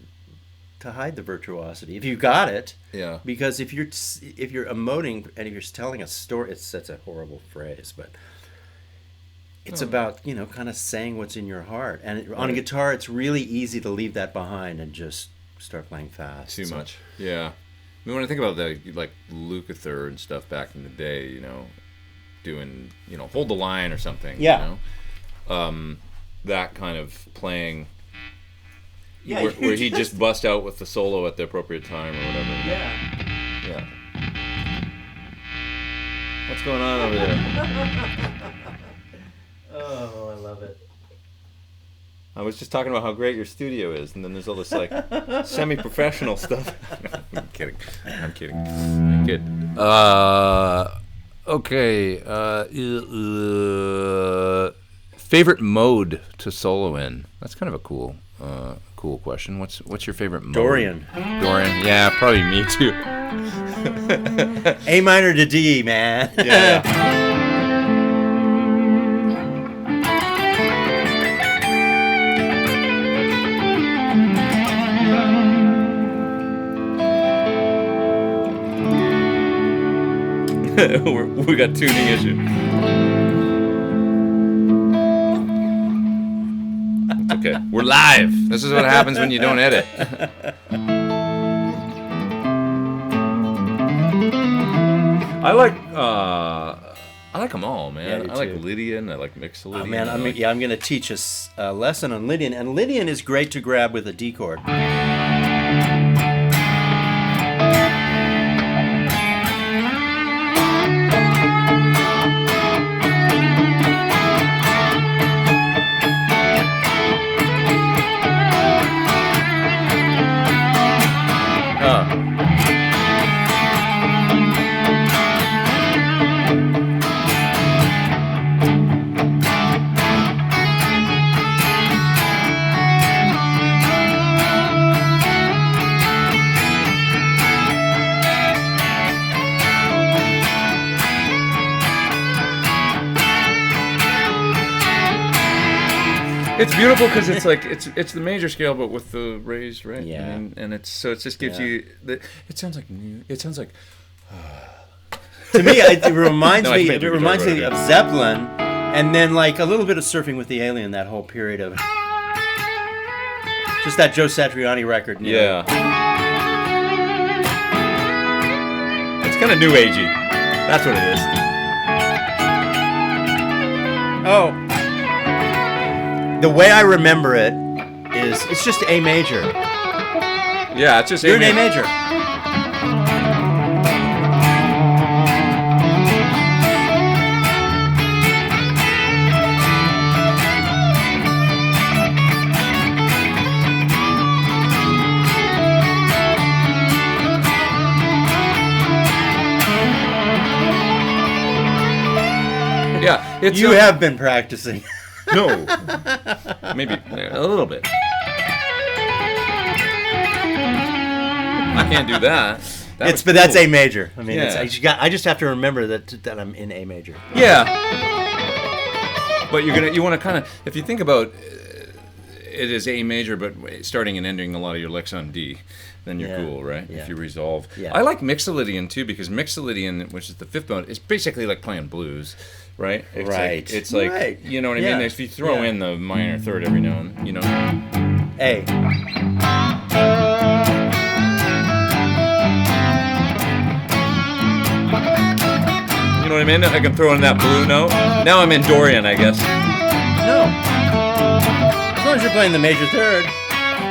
hide the virtuosity if you got it. Yeah. Because if you're emoting and if you're telling a story, that's a horrible phrase, but it's about kind of saying what's in your heart. And on a guitar, it's really easy to leave that behind and just start playing fast. Too much. Yeah. I mean, when I think about like Lukather and stuff back in the day, doing Hold the Line or something. Yeah. That kind of playing. Yeah. Where he just bust out with the solo at the appropriate time or whatever. Yeah. Yeah. What's going on over there? Oh, I love it. I was just talking about how great your studio is, and then there's all this like semi-professional stuff. I'm kidding. I'm kidding. Okay. Favorite mode to solo in? That's kind of a cool question. What's your favorite mode? Dorian. Yeah, probably me too. A minor to D, man. Yeah. We got tuning issues. Okay, we're live. This is what happens when you don't edit. I like them all, man. Yeah, I like Lydian. I like Mixolydian. Oh, man, I'm going to teach us a lesson on Lydian, and Lydian is great to grab with a D chord. It's beautiful because it's like it's the major scale, but with the raised, right? Yeah. And it just gives you it sounds like new. It sounds like. To me, it reminds me of Zeppelin, and then like a little bit of Surfing with the Alien. That whole period of just that Joe Satriani record. Yeah. It's kind of new agey. That's what it is. Oh. The way I remember it is it's just A major. Yeah, it's just You're an A major. Yeah, you have been practicing. No, maybe a little bit. I can't do that. But that's A major. I mean, I just have to remember that I'm in A major. Yeah. But you want to kind of, if you think about it is A major, but starting and ending a lot of your licks on D, then you're cool, right? Yeah. If you resolve. Yeah. I like Mixolydian too, because Mixolydian, which is the fifth mode, is basically like playing blues. Right? It's like you know what I mean? If you throw in the minor third every now and then, you know. A. You know what I mean? I can throw in that blue note. Now I'm in Dorian, I guess. No. As long as you're playing the major third.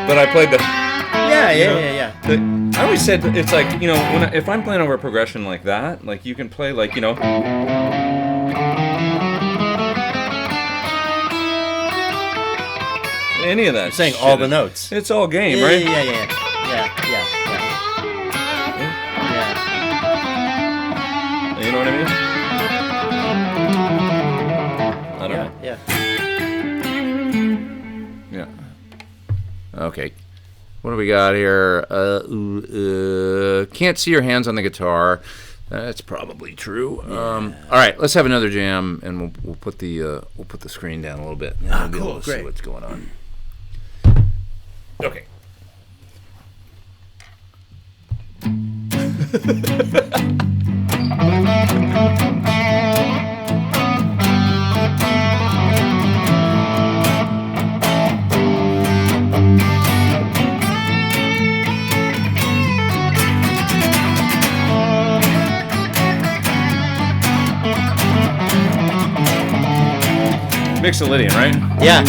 But I played the... Yeah. I always said it's like, if I'm playing over a progression like that, like you can play like, any of that. I'm saying all the notes. It's all game, right? Yeah. You know what I mean? I don't know. Yeah. Okay. What do we got here? Can't see your hands on the guitar. That's probably true. All right, let's have another jam, and we'll put the screen down a little bit. And we'll be able to see what's going on. Okay. Mixolydian, right? Yeah.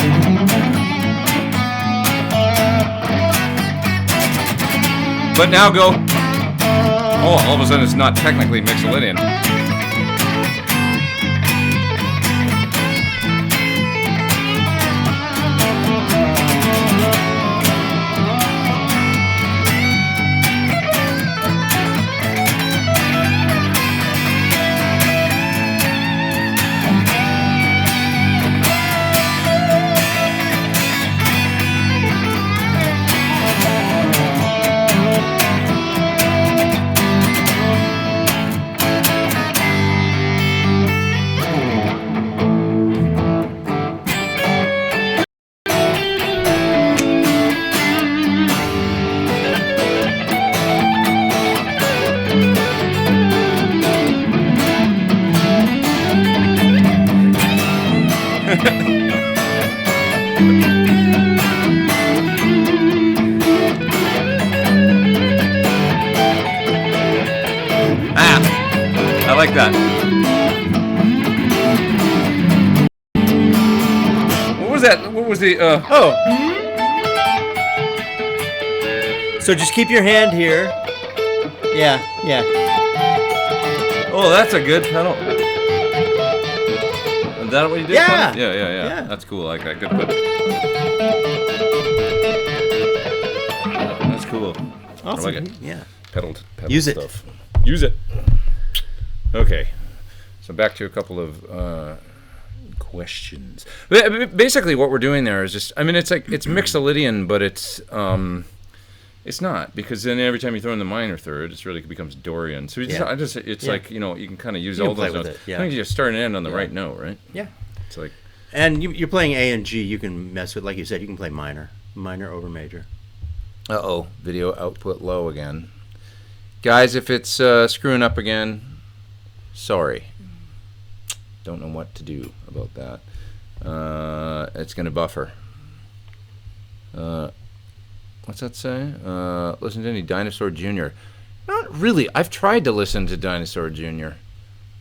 But now go. Oh, all of a sudden it's not technically Mixolydian. I like that. What was that? What was the, Oh. So just keep your hand here. Yeah. Oh, that's a good pedal. Is that what you did? Yeah. Yeah. That's cool. I like that. Good pedal. That's cool. Awesome. I like it. Yeah. Pedal Use it. stuff. Use it. Okay. So back to a couple of questions. Basically, what we're doing there is just, I mean, it's like, it's Mixolydian, but it's not, because then every time you throw in the minor third, it really becomes Dorian. So it's like, you know, you can kind of use all those notes. I think you just start and end on the right note, right? Yeah. It's like, and you're playing A and G. You can mess with, like you said, you can play minor over major. Video output low again. Guys, if it's screwing up again, sorry. Don't know what to do about that. It's going to buffer. What's that say? Listen to any Dinosaur Jr. Not really. I've tried to listen to Dinosaur Jr.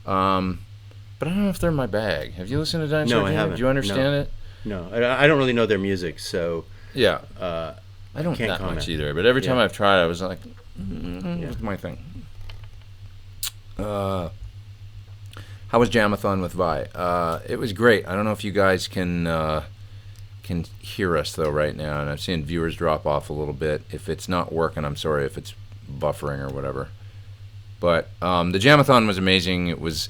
But I don't know if they're my bag. Have you listened to Dinosaur Jr.? No, I haven't. Do you understand it? No, I don't really know their music, so... Yeah. I don't that comment. much either, but every time I've tried, I was like, it's my thing. How was Jamathon with Vi? It was great. I don't know if you guys can hear us though right now, and I've seen viewers drop off a little bit. If it's not working, I'm sorry if it's buffering or whatever. But the Jamathon was amazing. It was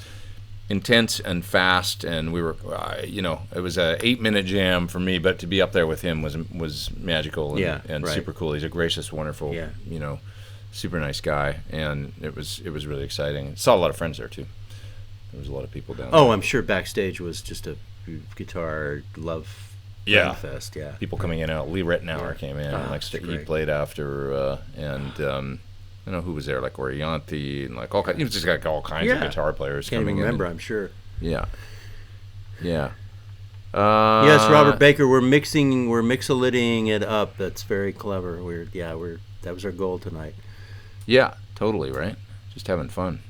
intense and fast, and we were, it was a 8-minute jam for me, but to be up there with him was magical and super cool. He's a gracious, wonderful, super nice guy, and it was really exciting. Saw a lot of friends there too. There was a lot of people down there. Oh, I'm sure backstage was just a guitar love fest. Yeah, people coming in and out. Lee Rittenauer came in, and he played after, and I don't know who was there, like Orianti and like all kinds. You've just got all kinds of guitar players coming in. Can't remember, I'm sure. Yeah. Yes, Robert Baker. We're mixolydianing it up. That's very clever. That was our goal tonight. Yeah, totally right. Just having fun.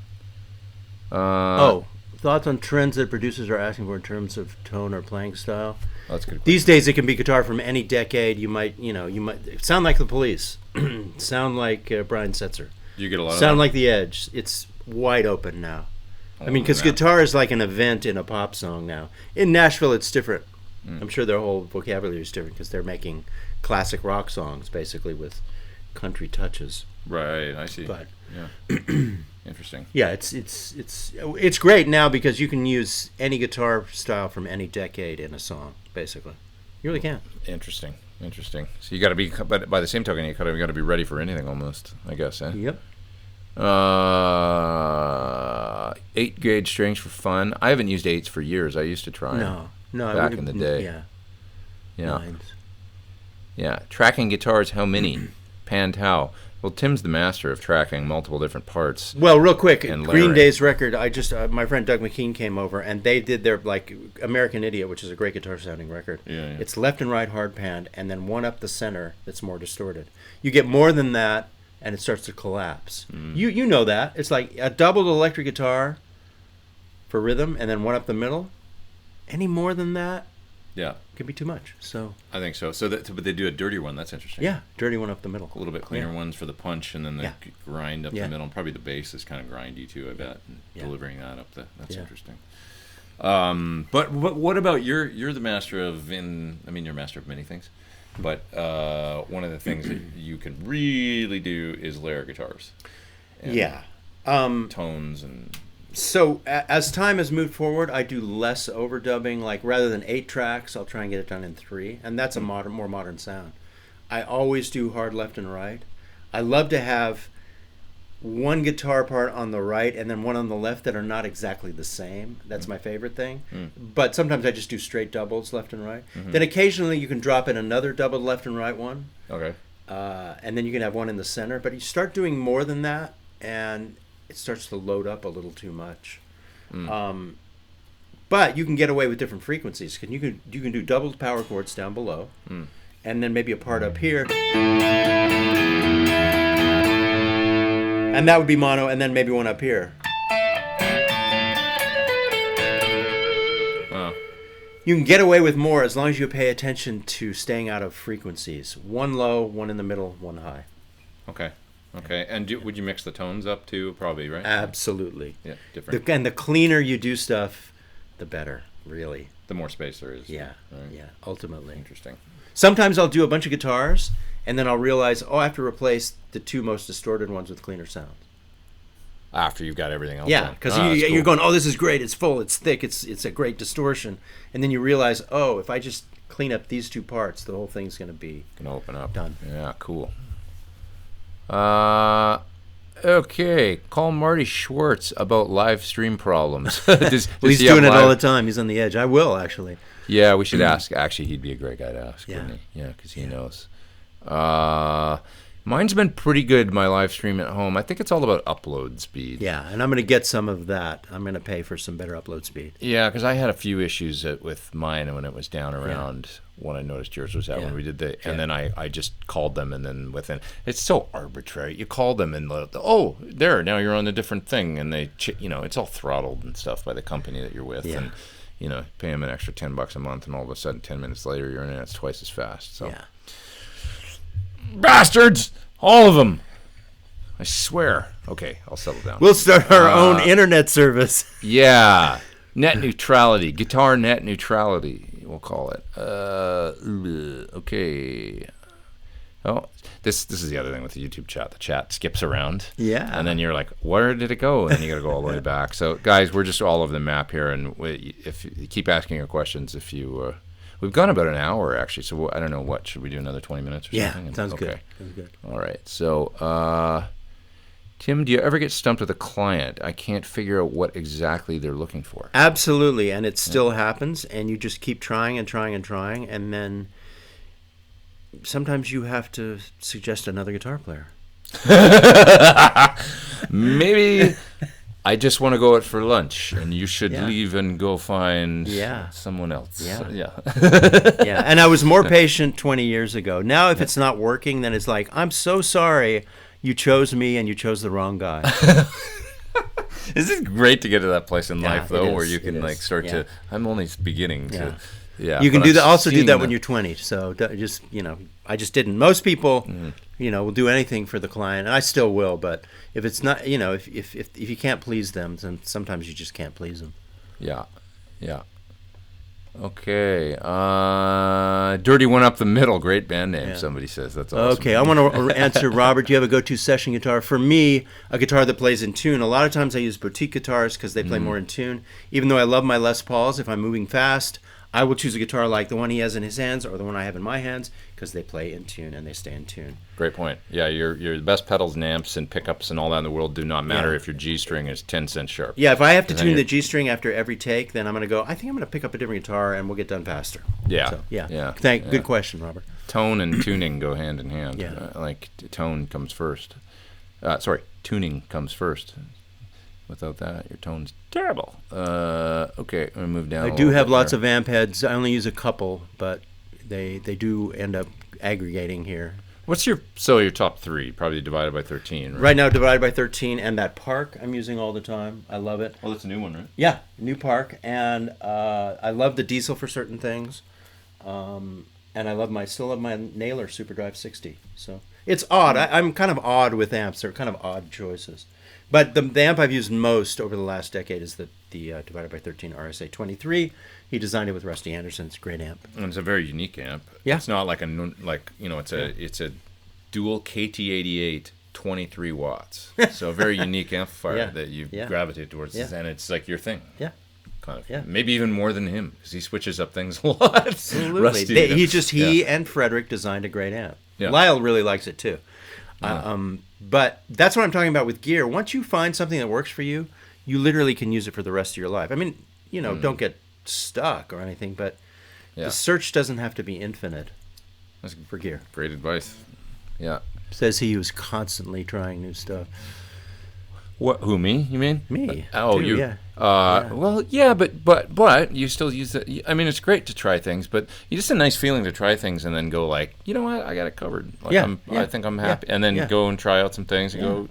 Thoughts on trends that producers are asking for in terms of tone or playing style? Oh, that's good. These days, it can be guitar from any decade. You might sound like the Police, sound like Brian Setzer. You get a lot. Sound like the Edge. It's wide open now. I mean, because guitar is like an event in a pop song now. In Nashville, it's different. I'm sure their whole vocabulary is different because they're making classic rock songs basically with country touches. Right, I see. But yeah, interesting. Yeah, it's great now because you can use any guitar style from any decade in a song, basically. You really can. Interesting. So you got to be, but by the same token, you got to be ready for anything almost, I guess. Eh? Yep. 8-gauge strings for fun. I haven't used 8s for years. I used to try. No, back in the day. Yeah. Nines. Yeah. Tracking guitars, how many? Panned how? Well, Tim's the master of tracking multiple different parts. Well, real quick, Green Day's record, I just my friend Doug McKean came over, and they did their, like, American Idiot, which is a great guitar-sounding record. Yeah. It's left and right hard panned, and then one up the center that's more distorted. You get more than that, and it starts to collapse. You know that. It's like a doubled electric guitar for rhythm, and then one up the middle. Any more than that, could be too much. So I think so. But they do a dirty one. That's interesting. Yeah, dirty one up the middle. A little bit cleaner ones for the punch, and then the grind up the middle. And probably the bass is kind of grindy too, I bet. And delivering that up that's interesting. But what about you're the master of you're master of many things, but one of the things that you can really do is layer guitars. And tones and. So as time has moved forward, I do less overdubbing. Like rather than 8 tracks, I'll try and get it done in 3, and that's a more modern sound. I always do hard left and right. I love to have one guitar part on the right and then one on the left that are not exactly the same. That's my favorite thing. But sometimes I just do straight doubles left and right. Then occasionally you can drop in another doubled left and right one. Okay. And then you can have one in the center. But you start doing more than that, and it starts to load up a little too much. But you can get away with different frequencies. You can do doubled power chords down below, and then maybe a part up here, and that would be mono, and then maybe one up here. You can get away with more as long as you pay attention to staying out of frequencies. One low, one in the middle, one high. Okay. And would you mix the tones up too? Probably, right? Absolutely. Yeah, different. And the cleaner you do stuff, the better, really. The more space there is. Yeah, ultimately. Interesting. Sometimes I'll do a bunch of guitars, and then I'll realize, I have to replace the 2 most distorted ones with cleaner sounds. After you've got everything else. Yeah, because you're going, this is great, it's full, it's thick, it's a great distortion. And then you realize, if I just clean up these 2 parts, the whole thing's going to be open up. Done. Yeah, cool. Okay, call Marty Schwartz about live stream problems. He's doing it all the time. He's on the edge. I will, actually. Yeah, we should ask. Actually, he'd be a great guy to ask, wouldn't he? Yeah, because he knows. Mine's been pretty good, my live stream at home. I think it's all about upload speed. Yeah, and I'm going to get some of that. I'm going to pay for some better upload speed. Yeah, because I had a few issues with mine when it was down around when I noticed yours was out when we did and then I just called them, and then it's so arbitrary. You call them and there, now you're on a different thing, and they, it's all throttled and stuff by the company that you're with, and pay them an extra $10 a month, and all of a sudden 10 minutes later your internet's twice as fast. So. Yeah. Bastards! All of them! I swear. Okay, I'll settle down. We'll start our own internet service. Yeah. Net neutrality. Guitar net neutrality, we'll call it. Okay. Oh, this is the other thing with the YouTube chat. The chat skips around. Yeah. And then you're like, where did it go? And then you got to go all the way back. So, guys, we're just all over the map here. And if you keep asking your questions, we've gone about an hour, actually, so I don't know, should we do another 20 minutes or something? Yeah, sounds good. Sounds good. All right, so, Tim, do you ever get stumped with a client? I can't figure out what exactly they're looking for. Absolutely, and it still happens, and you just keep trying and trying and trying, and then sometimes you have to suggest another guitar player. Maybe... I just want to go out for lunch, and you should leave and go find someone else. Yeah. And I was more patient 20 years ago. Now, if it's not working, then it's like, I'm so sorry you chose me and you chose the wrong guy. Isn't it great to get to that place in life, though, where you can start to, I'm only beginning to, you can do that. Also do that when you're 20. So just, I just didn't. Most people, will do anything for the client, and I still will. But if it's not, if you can't please them, then sometimes you just can't please them. Yeah. Okay. Dirty One Up the Middle. Great band name, somebody says. That's awesome. Okay, I want to answer, Robert. Do you have a go-to session guitar? For me, a guitar that plays in tune. A lot of times I use boutique guitars because they play more in tune. Even though I love my Les Pauls, if I'm moving fast, I will choose a guitar like the one he has in his hands or the one I have in my hands because they play in tune and they stay in tune. Great point. Yeah, your best pedals and amps and pickups and all that in the world do not matter if your G string is 10 cents sharp. Yeah, if I have to tune the G string after every take, then I'm going to go, I think I'm going to pick up a different guitar and we'll get done faster. Yeah. So, yeah. Good question, Robert. Tone and tuning go hand in hand. Yeah. Like tone comes first. Tuning comes first. Without that, your tone's terrible. Okay, I'm going to move down. I do have lots of amp heads. I only use a couple, but they do end up aggregating here. What's your top three? Probably divided by 13, right? Right now, divided by 13, and that Park I'm using all the time. I love it. Oh, that's a new one, right? Yeah, new Park, and I love the Diesel for certain things, and I still love my Naylor SuperDrive 60. So it's odd. I'm kind of odd with amps. They're kind of odd choices. But the amp I've used most over the last decade is the divided by 13 RSA 23. He designed it with Rusty Anderson. It's a great amp. And it's a very unique amp. Yeah. It's not like it's a dual KT88 23 watts. So a very unique amplifier that you gravitate towards, and it's like your thing. Yeah. Kind of. Yeah. Maybe even more than him because he switches up things a lot. Absolutely. Rusty, he and Frederick designed a great amp. Yeah. Lyle really likes it too. But that's what I'm talking about with gear. Once you find something that works for you, you literally can use it for the rest of your life. I mean, don't get stuck or anything, but the search doesn't have to be infinite. That's for gear. Great advice. Yeah. Says he who's constantly trying new stuff. What? Who? Me? You mean? Me. Oh, too, you. Yeah. Well, yeah, but you still use it. I mean, it's great to try things, but it's just a nice feeling to try things and then go like, you know what, I got it covered. Like, I think I'm happy, and then go and try out some things and go.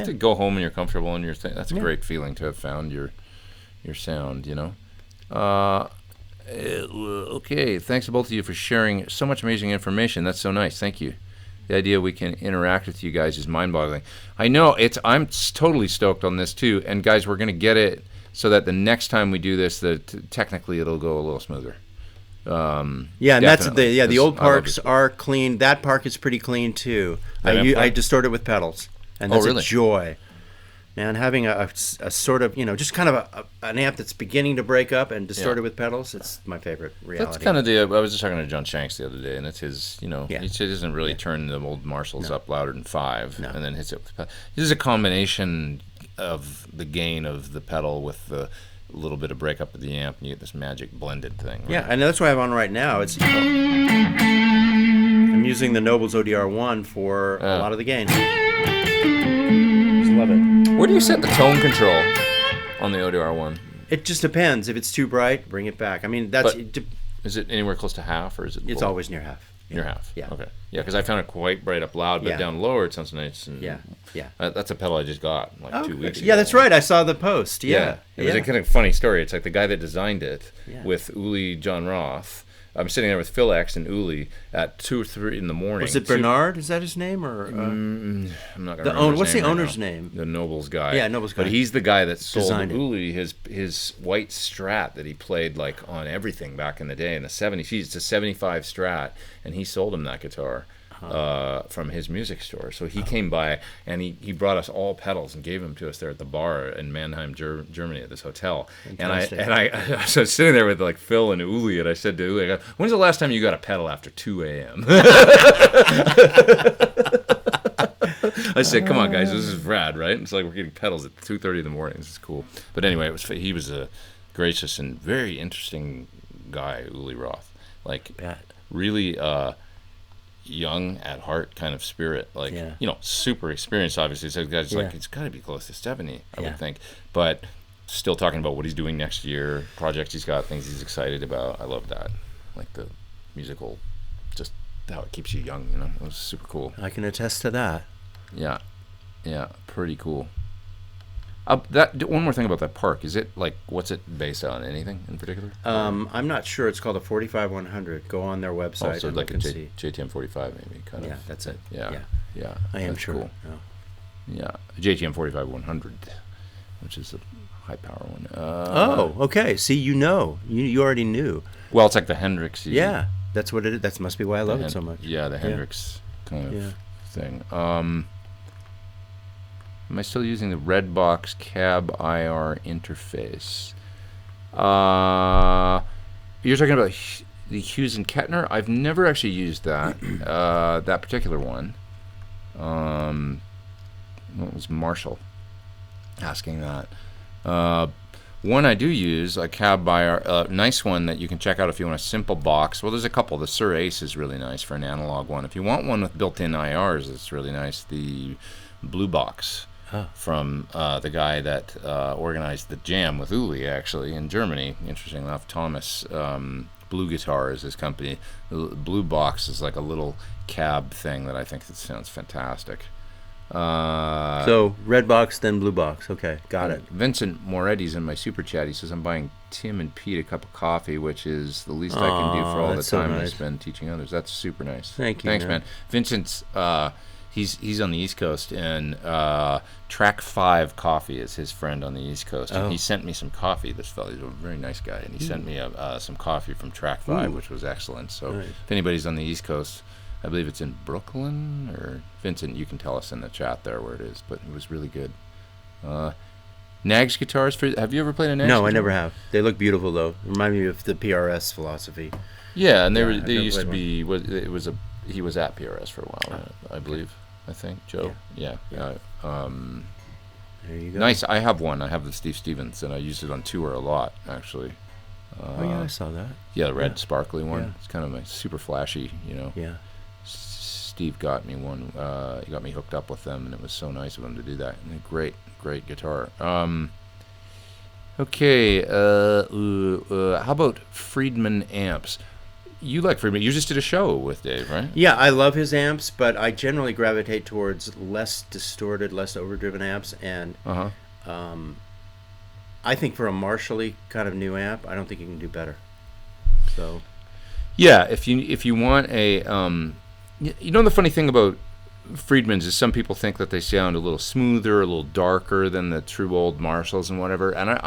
To go home and you're comfortable in your thing. That's a great feeling to have found your sound. Okay, thanks to both of you for sharing so much amazing information. That's so nice. Thank you. The idea we can interact with you guys is mind-boggling. I know I'm totally stoked on this too. And guys, we're going to get it so that the next time we do this, technically it'll go a little smoother. And that's the old parks are clean. That park is pretty clean too. I distort it with pedals, and that's a joy. Man, having a sort of, just kind of an amp that's beginning to break up and distorted with pedals, it's my favorite reality. That's kind of I was just talking to John Shanks the other day, and it's his, he doesn't really turn the old Marshalls up louder than 5 and then hits it with pedal. This is a combination of the gain of the pedal with the little bit of breakup of the amp, and you get this magic blended thing. Right? Yeah, and that's what I have on right now. I'm using the Nobles ODR1 for a lot of the gain. Just love it. Where do you set the tone control on the ODR1? It just depends. If it's too bright, bring it back. I mean, is it anywhere close to half, or is it? It's always near half. Near half. Yeah. Okay. Yeah, because I found it quite bright up loud, but down lower it sounds nice. And that's a pedal I just got 2 weeks ago. Yeah, that's right. I saw the post. Yeah. It was a kind of funny story. It's like the guy that designed it with Uli John Roth. I'm sitting there with Phil X and Uli at 2 or 3 in the morning. Was it Bernard? Is that his name, or I'm not gonna remember. What's the owner's name? The Nobles guy. Yeah, Nobles guy. But he's the guy that sold Uli his white Strat that he played like on everything back in the day in the 70s. It's a 75 Strat, and he sold him that guitar. From his music store. So he came by and he brought us all pedals and gave them to us there at the bar in Mannheim, Germany at this hotel. Fantastic. And I was sitting there with like Phil and Uli, and I said to Uli, when's the last time you got a pedal after 2 a.m.? I said, come on guys, this is rad, right? It's like we're getting pedals at 2:30 in the morning. This is cool. But anyway, he was a gracious and very interesting guy, Uli Roth. Like really young at heart kind of spirit, like super experienced obviously. So guys like it's got to be close to 70 I would think, but still talking about what he's doing next year, projects he's got, things he's excited about. I love that, like the musical, just how it keeps you young, it was super cool. I can attest to that. Yeah Pretty cool. One more thing about that park. Is it like, what's it based on? Anything in particular? I'm not sure. It's called a 45100. Go on their website. So and like a JTM 45 maybe, kind of. Yeah, that's it. Yeah. I am sure. Cool. Yeah, JTM 45 100, which is a high power one. Okay. See, you already knew. Well, it's like the Hendrix. Yeah, that's what it is. That must be why I love it so much. Yeah, the Hendrix kind of thing. Am I still using the Redbox Cab IR interface? You're talking about the Hughes and Kettner? I've never actually used that that particular one. What was Marshall asking that? One I do use, a Cab IR, nice one that you can check out if you want a simple box. Well, there's a couple. The Sir Ace is really nice for an analog one. If you want one with built-in IRs, it's really nice. The Blue Box from the guy that organized the Jam with Uli, actually, in Germany. Interesting enough, Thomas Blue Guitar is his company. The Blue Box is like a little cab thing that I think that sounds fantastic. So red box, then blue box. Okay, got it. Vincent Moretti's in my super chat. He says, I'm buying Tim and Pete a cup of coffee, which is the least I can do for all the time I spend teaching others. That's super nice. Thank you. Thanks, man. Vincent's he's on the East Coast, and Track 5 Coffee is his friend on the East Coast. And he sent me some coffee. This fellow, he's a very nice guy, and he sent me some coffee from Track 5, which was excellent. So if anybody's on the East Coast, I believe it's in Brooklyn, or Vincent, you can tell us in the chat there where it is, but it was really good. Nags guitars, have you ever played a Nags guitar? No, I never have. They look beautiful, though. Remind me of the PRS philosophy. Yeah, and they used to be, he was at PRS for a while, I believe, I think, Joe. Yeah. There you go. Nice, I have one. I have the Steve Stevens, and I used it on tour a lot, actually. I saw that. Yeah, the red sparkly one. Yeah. It's kind of super flashy, Yeah. Steve got me one. He got me hooked up with them, and it was so nice of him to do that. And a great guitar. Okay. How about Friedman amps? You like Friedman? You just did a show with Dave, right? Yeah, I love his amps, but I generally gravitate towards less distorted, less overdriven amps, and I think for a Marshall-y kind of new amp, I don't think you can do better. So. Yeah, if you want a the funny thing about Friedman's is some people think that they sound a little smoother, a little darker than the true old Marshalls and whatever. And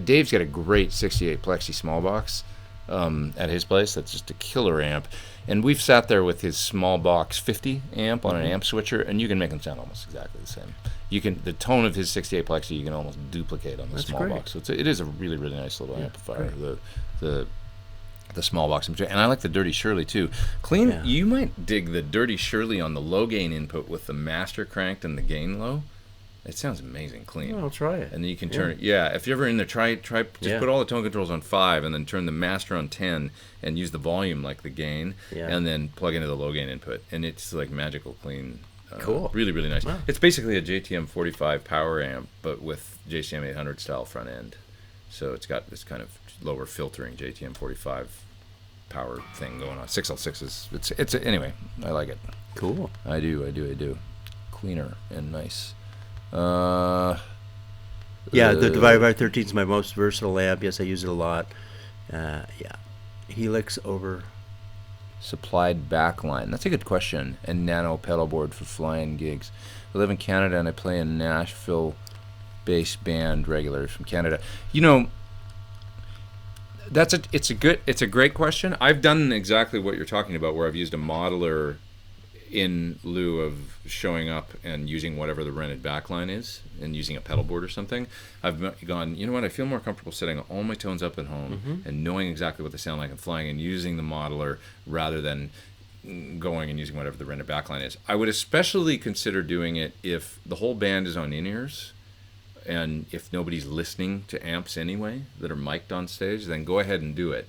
Dave's got a great 68 plexi small box at his place. That's just a killer amp. And we've sat there with his small box 50 amp on an amp switcher, and you can make them sound almost exactly the same. The tone of his 68 plexi you can almost duplicate on the small box. So it is a really, really nice little amplifier. The small box, and I like the Dirty Shirley too. Clean. Yeah. You might dig the Dirty Shirley on the low gain input with the master cranked and the gain low. It sounds amazing clean. Well, I'll try it. And then you can turn it. Yeah, if you're ever in there, try just put all the tone controls on 5 and then turn the master on 10 and use the volume like the gain, and then plug into the low gain input, and it's like magical clean. Cool. Really, really nice. Wow. It's basically a JTM 45 power amp, but with JCM 800 style front end. So it's got this kind of lower filtering JTM 45 power thing going on. 6L6 is anyway. I like it. Cool. I do. Cleaner and nice. The Vibrato 13 is my most versatile amp. Yes, I use it a lot. Helix over supplied backline. That's a good question. And nano pedal board for flying gigs. I live in Canada and I play in Nashville bass band regulars from Canada. It's a great question. I've done exactly what you're talking about, where I've used a modeler in lieu of showing up and using whatever the rented backline is and using a pedal board or something. I've gone, you know what, I feel more comfortable setting all my tones up at home and knowing exactly what they sound like and flying and using the modeler rather than going and using whatever the rented backline is. I would especially consider doing it if the whole band is on in-ears. And if nobody's listening to amps anyway that are mic'd on stage, then go ahead and do it.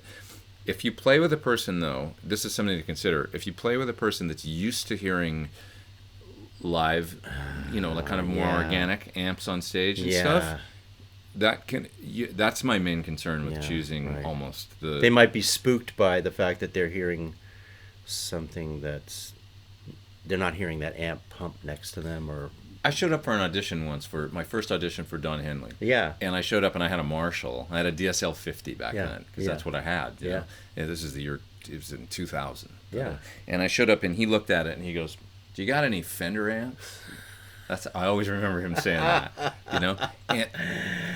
If you play with a person, though, this is something to consider. If you play with a person that's used to hearing live, like kind of more organic amps on stage and stuff, that's my main concern with choosing almost the... They might be spooked by the fact that they're hearing something they're not hearing that amp pump next to them or... I showed up for an audition once, for my first audition for Don Henley. Yeah. And I showed up and I had a Marshall. I had a DSL 50 back then, because that's what I had. You know? And this is the year, it was in 2000. Yeah. And I showed up and he looked at it and he goes, "Do you got any Fender amps?" I always remember him saying that, And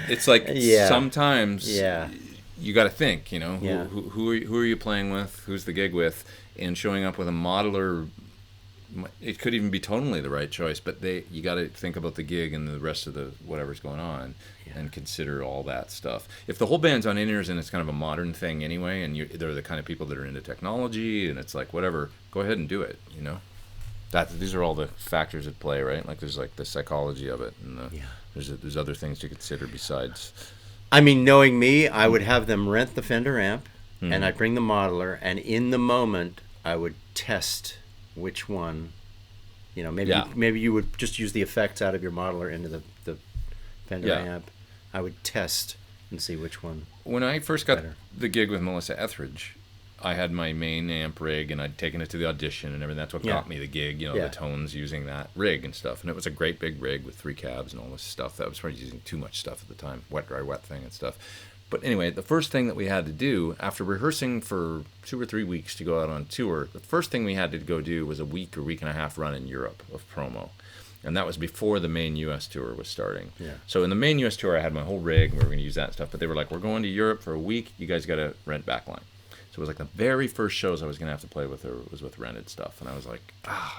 it's like sometimes you got to think, who are you playing with? Who's the gig with? And showing up with a modeler, it could even be totally the right choice, but you got to think about the gig and the rest of the whatever's going on and consider all that stuff. If the whole band's on in-ears and it's kind of a modern thing anyway, and they're the kind of people that are into technology and it's like whatever, go ahead and do it, These are all the factors at play, right? Like there's like the psychology of it, and there's other things to consider besides. I mean, knowing me, I would have them rent the Fender amp, and I'd bring the modeler, and in the moment, I would test which one. Maybe you would just use the effects out of your modeler into the Fender amp. I would test and see which one. When I first got the gig with Melissa Etheridge, I had my main amp rig, and I'd taken it to the audition and everything. That's what got me the gig, the tones using that rig and stuff. And it was a great big rig with 3 cabs and all this stuff. That was probably using too much stuff at the time, wet, dry, wet thing and stuff. But anyway, the first thing that we had to do, after rehearsing for 2 or 3 weeks to go out on tour, the first thing we had to go do was a week or week and a half run in Europe of promo. And that was before the main U.S. tour was starting. Yeah. So in the main U.S. tour, I had my whole rig, and we were going to use that and stuff. But they were like, we're going to Europe for a week. You guys got to rent backline. So it was like the very first shows I was going to have to play with her was with rented stuff. And I was like,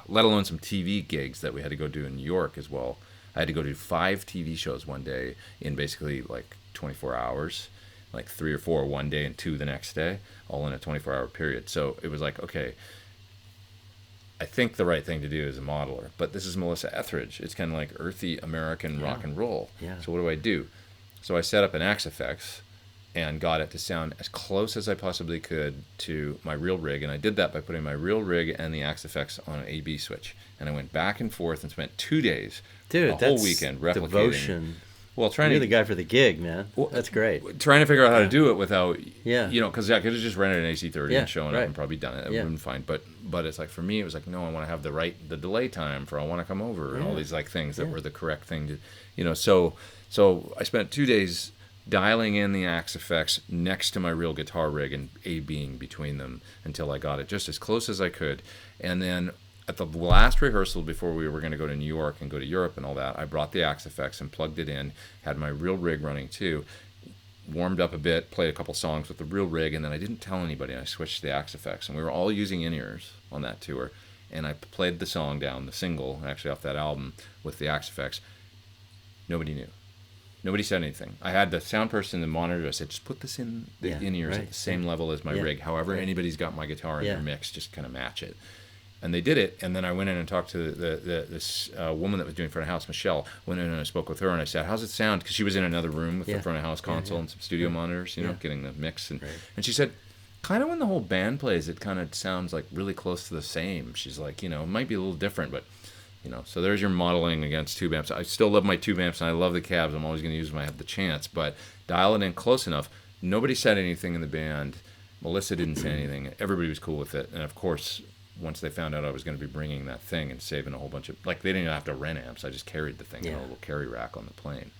let alone some TV gigs that we had to go do in New York as well. I had to go do 5 TV shows one day in basically like 24 hours, like 3 or 4 one day and 2 the next day, all in a 24-hour period. So it was like, okay, I think the right thing to do is a modeler. But this is Melissa Etheridge. It's kind of like earthy American rock and roll. Yeah. So what do I do? So I set up an Axe-Fx and got it to sound as close as I possibly could to my real rig. And I did that by putting my real rig and the Axe-Fx on an A/B switch. And I went back and forth and spent 2 days, a whole weekend, replicating. Devotion. Well, You're the guy for the gig, man. Well, that's great. Trying to figure out how to do it without, because I could have just rented an AC30 and shown up and probably done it. It would have been fine. But it's like, for me, it was like, no, I want to have the delay time for I want to come over and all these like things that were the correct thing to, So I spent 2 days dialing in the Axe-Fx next to my real guitar rig and A-Bing between them until I got it just as close as I could. And then at the last rehearsal before we were going to go to New York and go to Europe and all that, I brought the Axe-Fx and plugged it in, had my real rig running too, warmed up a bit, played a couple songs with the real rig, and then I didn't tell anybody, and I switched to the Axe-Fx. And we were all using in-ears on that tour, and I played the song down, the single, actually off that album, with the Axe-Fx. Nobody knew. Nobody said anything. I had the sound person, the monitor. I said, just put this in the in-ears at the same level as my rig. However, anybody's got my guitar in their mix, just kind of match it. And they did it. And then I went in and talked to this woman that was doing front of house, Michelle. Went in and I spoke with her, and I said, how's it sound? Because she was in another room with the front of house console and some studio monitors, getting the mix. And she said, kind of when the whole band plays, it kind of sounds like really close to the same. She's like, it might be a little different, but... so there's your modeling against tube amps. I still love my tube amps, and I love the cabs. I'm always going to use them when I have the chance, but dial it in close enough. Nobody said anything in the band. Melissa didn't say anything. Everybody was cool with it. And, of course, once they found out I was going to be bringing that thing and saving a whole bunch of... Like, they didn't even have to rent amps. I just carried the thing in a little carry rack on the plane.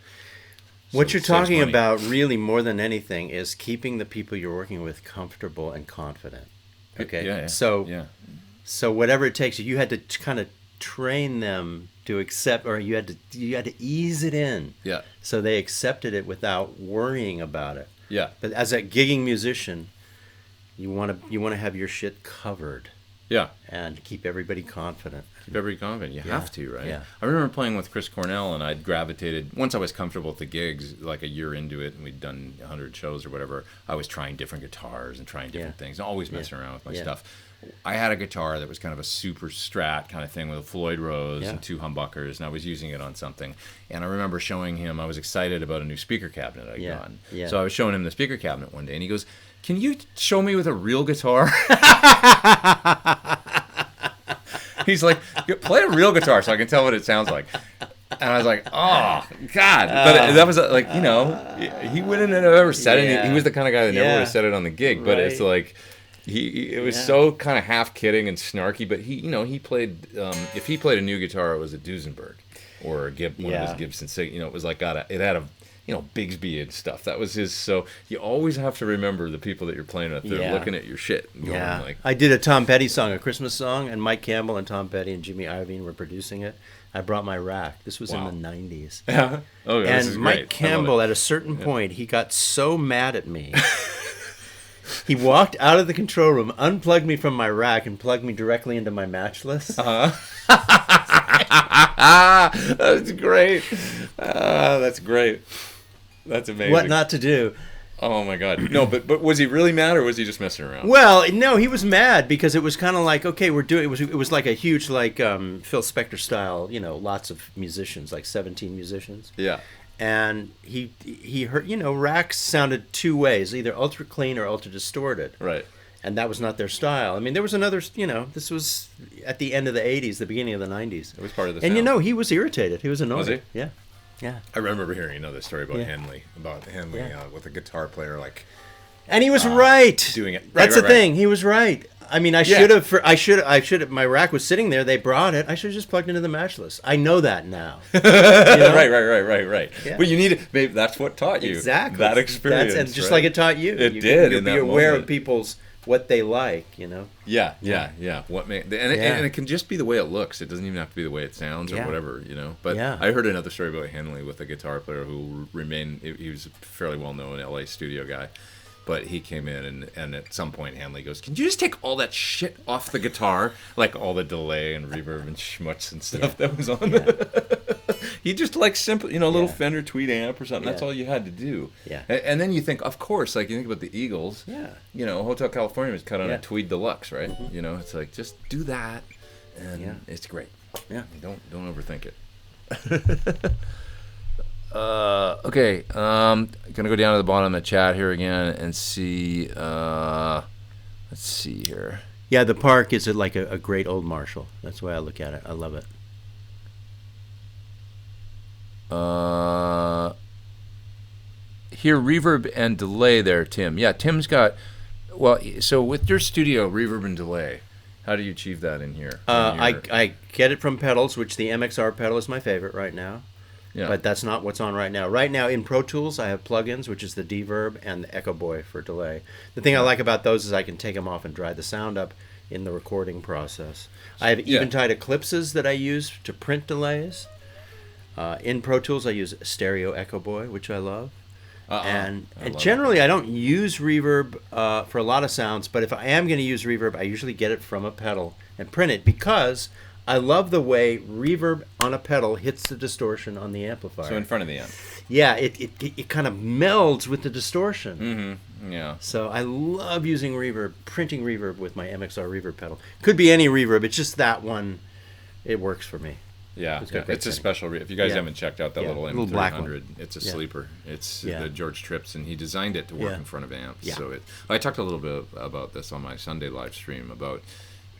So what you're talking about, really, more than anything, is keeping the people you're working with comfortable and confident. Okay? Yeah. So whatever it takes, you had to kind of train them to accept, or you had to ease it in. Yeah. So they accepted it without worrying about it. Yeah. But as a gigging musician, you want to have your shit covered. Yeah. And keep everybody confident. Keep everybody confident. You have to, right? Yeah. I remember playing with Chris Cornell, and I'd gravitated, once I was comfortable with the gigs, like a year into it, and we'd done 100 shows or whatever, I was trying different guitars and trying different things, and always messing around with my stuff. I had a guitar that was kind of a super Strat kind of thing with a Floyd Rose and 2 humbuckers, and I was using it on something. And I remember showing him, I was excited about a new speaker cabinet I'd gotten. Yeah. So I was showing him the speaker cabinet one day, and he goes, can you show me with a real guitar? He's like, play a real guitar so I can tell what it sounds like. And I was like, oh, God. But that was like, he wouldn't have ever said anything. He was the kind of guy that never would have said it on the gig. But it's like... It was so kind of half kidding and snarky, but he played. If he played a new guitar, it was a Duesenberg or one of his Gibson. So it was like it Bigsby and stuff. That was his. So you always have to remember the people that you're playing with. They're looking at your shit. And going like, I did a Tom Petty song, a Christmas song, and Mike Campbell and Tom Petty and Jimmy Iovine were producing it. I brought my rack. This was in the 90s. Yeah. Oh, yeah, and Mike Campbell, at a certain point, he got so mad at me. He walked out of the control room, unplugged me from my rack, and plugged me directly into my matchless. That's great. That's great. That's amazing. What not to do? Oh my God! No, but was he really mad, or was he just messing around? Well, no, he was mad because it was kind of like, okay, we're doing. It was like a huge Phil Spector style. Lots of musicians, like 17 musicians. Yeah. And he heard, racks sounded two ways, either ultra clean or ultra distorted. Right. And that was not their style. I mean, there was another, this was at the end of the 80s, the beginning of the 90s. It was part of the sound. And he was irritated. He was annoyed. Was he? Yeah. Yeah. I remember hearing another story about Henley, with a guitar player, like. And he was right. Doing it. That's the thing. He was right. I mean, I should have. My rack was sitting there. They brought it. I should have just plugged into the matchless. I know that now. Right. Yeah. But you need it. Maybe that's what taught you. Exactly. That experience. And just like it taught you. It did. You'll be aware of people's what they like. Yeah. What and it can just be the way it looks. It doesn't even have to be the way it sounds or whatever. But I heard another story about Henley with a guitar player who remained. He was a fairly well known LA studio guy. But he came in, and at some point, Hanley goes, "Can you just take all that shit off the guitar? Like all the delay and reverb and schmutz and stuff that was on it." He just simple, little Fender Tweed amp or something. That's all you had to do. Yeah. And then you think, of course, you think about the Eagles. Yeah. Hotel California was cut on a Tweed Deluxe, right? Mm-hmm. It's like, just do that, and it's great. Yeah. Don't overthink it. Okay, gonna go down to the bottom of the chat here again and see. Let's see here. Yeah, the Park is like a great old Marshall. That's the way I look at it. I love it. Here, reverb and delay there, Tim. Yeah, Tim's got. Well, so with your studio, reverb and delay, how do you achieve that in here? I get it from pedals, which the MXR pedal is my favorite right now. Yeah. But that's not what's on right now. Right now in Pro Tools, I have plugins, which is the Deverb and the Echo Boy for delay. The thing I like about those is I can take them off and dry the sound up in the recording process. I have Eventide Eclipses that I use to print delays. In Pro Tools, I use Stereo Echo Boy, which I love. And generally, I don't use reverb for a lot of sounds, but if I am going to use reverb, I usually get it from a pedal and print it because I love the way reverb on a pedal hits the distortion on the amplifier. So in front of the amp. Yeah, it kind of melds with the distortion. Mm-hmm. Yeah. So I love using reverb, printing reverb with my MXR reverb pedal. Could be any reverb. It's just that one. It works for me. Yeah, it's a special. If you guys haven't checked out that little M300, black one. It's a sleeper. It's the George Trips, and he designed it to work in front of amps. Yeah. So I talked a little bit about this on my Sunday live stream about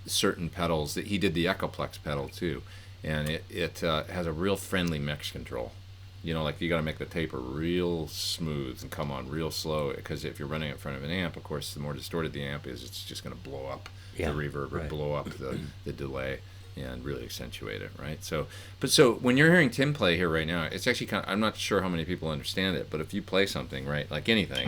certain pedals that he did the Echoplex pedal too, and it has a real friendly mix control. You got to make the taper real smooth and come on real slow, because if you're running it in front of an amp, of course, the more distorted the amp is, it's just going to blow up the reverb or blow up the delay and really accentuate it, right? So when you're hearing Tim play here right now, it's actually I'm not sure how many people understand it, but if you play something, right, like anything.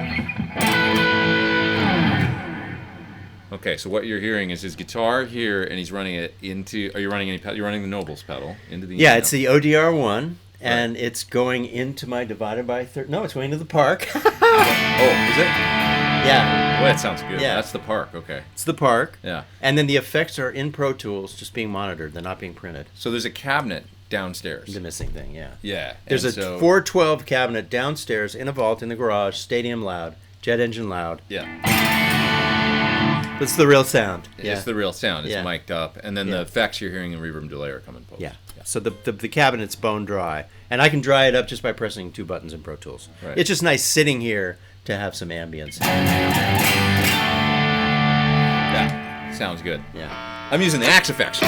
Okay, so what you're hearing is his guitar here, and he's running it into. Are you running any pedal? You're running the Nobles pedal into the. Yeah, amp. It's the ODR1, and it's going into my divided by third. No, it's going to the Park. Oh, is it? Yeah. Well, that sounds good. Yeah. That's the Park. Okay. It's the Park. Yeah. And then the effects are in Pro Tools, just being monitored. They're not being printed. So there's a cabinet downstairs. The missing thing, yeah. Yeah. There's a 412 cabinet downstairs in a vault in the garage, stadium loud, jet engine loud. Yeah. It's the real sound. It's the real sound. It's mic'd up. And then the effects you're hearing in reverb and delay are coming post. Yeah. So the cabinet's bone dry. And I can dry it up just by pressing two buttons in Pro Tools. Right. It's just nice sitting here to have some ambience. Yeah. Sounds good. Yeah. I'm using the Axe effects.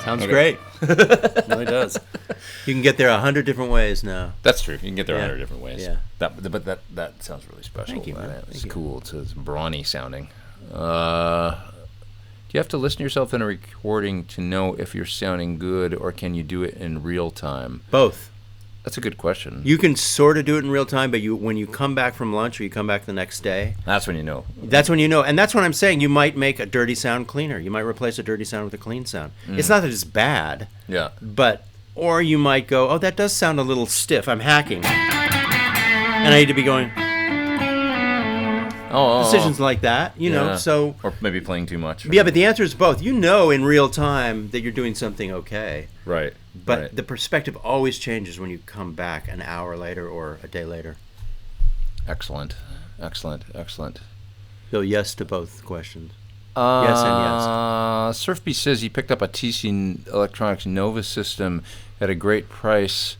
Sounds great. It really does. You can get there 100 different ways now. That's true. You can get there 100 different ways. Yeah. But that sounds really special. Thank you, man. It's cool. It's brawny sounding. you have to listen to yourself in a recording to know if you're sounding good, or can you do it in real time? Both. That's a good question. You can sort of do it in real time, but when you come back from lunch or you come back the next day, that's when you know. That's when you know, and that's what I'm saying. You might make a dirty sound cleaner. You might replace a dirty sound with a clean sound. It's not that it's bad. Yeah. Or you might go, oh, that does sound a little stiff. I'm hacking, and I need to be going. Decisions like that, you know. So or maybe playing too much. Yeah, but the answer is both. You know, in real time that you're doing something okay. Right. But the perspective always changes when you come back an hour later or a day later. Excellent. So yes to both questions. Yes and yes. Surfby says he picked up a TC Electronics Nova system at a great price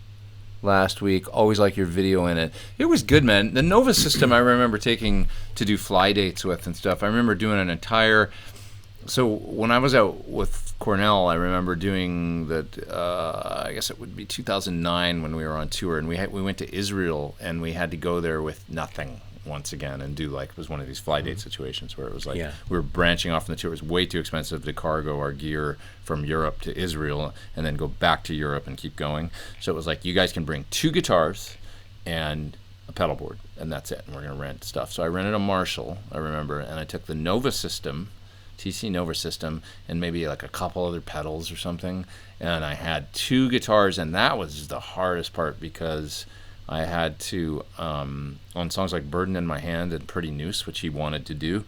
last week. Always like your video in it. It was good, man. The Nova system I remember taking to do fly dates with and stuff. I remember doing an entire... So when I was out with Cornell, I remember doing I guess it would be 2009 when we were on tour, and we went to Israel, and we had to go there with nothing once again and do it was one of these fly date situations where it was we were branching off from the tour. It was way too expensive to cargo our gear from Europe to Israel and then go back to Europe and keep going. So it was you guys can bring 2 guitars and a pedal board, and that's it, and we're going to rent stuff. So I rented a Marshall, I remember, and I took the Nova system, TC Nova system, and maybe a couple other pedals or something, and I had 2 guitars, and that was the hardest part because I had to, on songs like Burden in My Hand and Pretty Noose, which he wanted to do,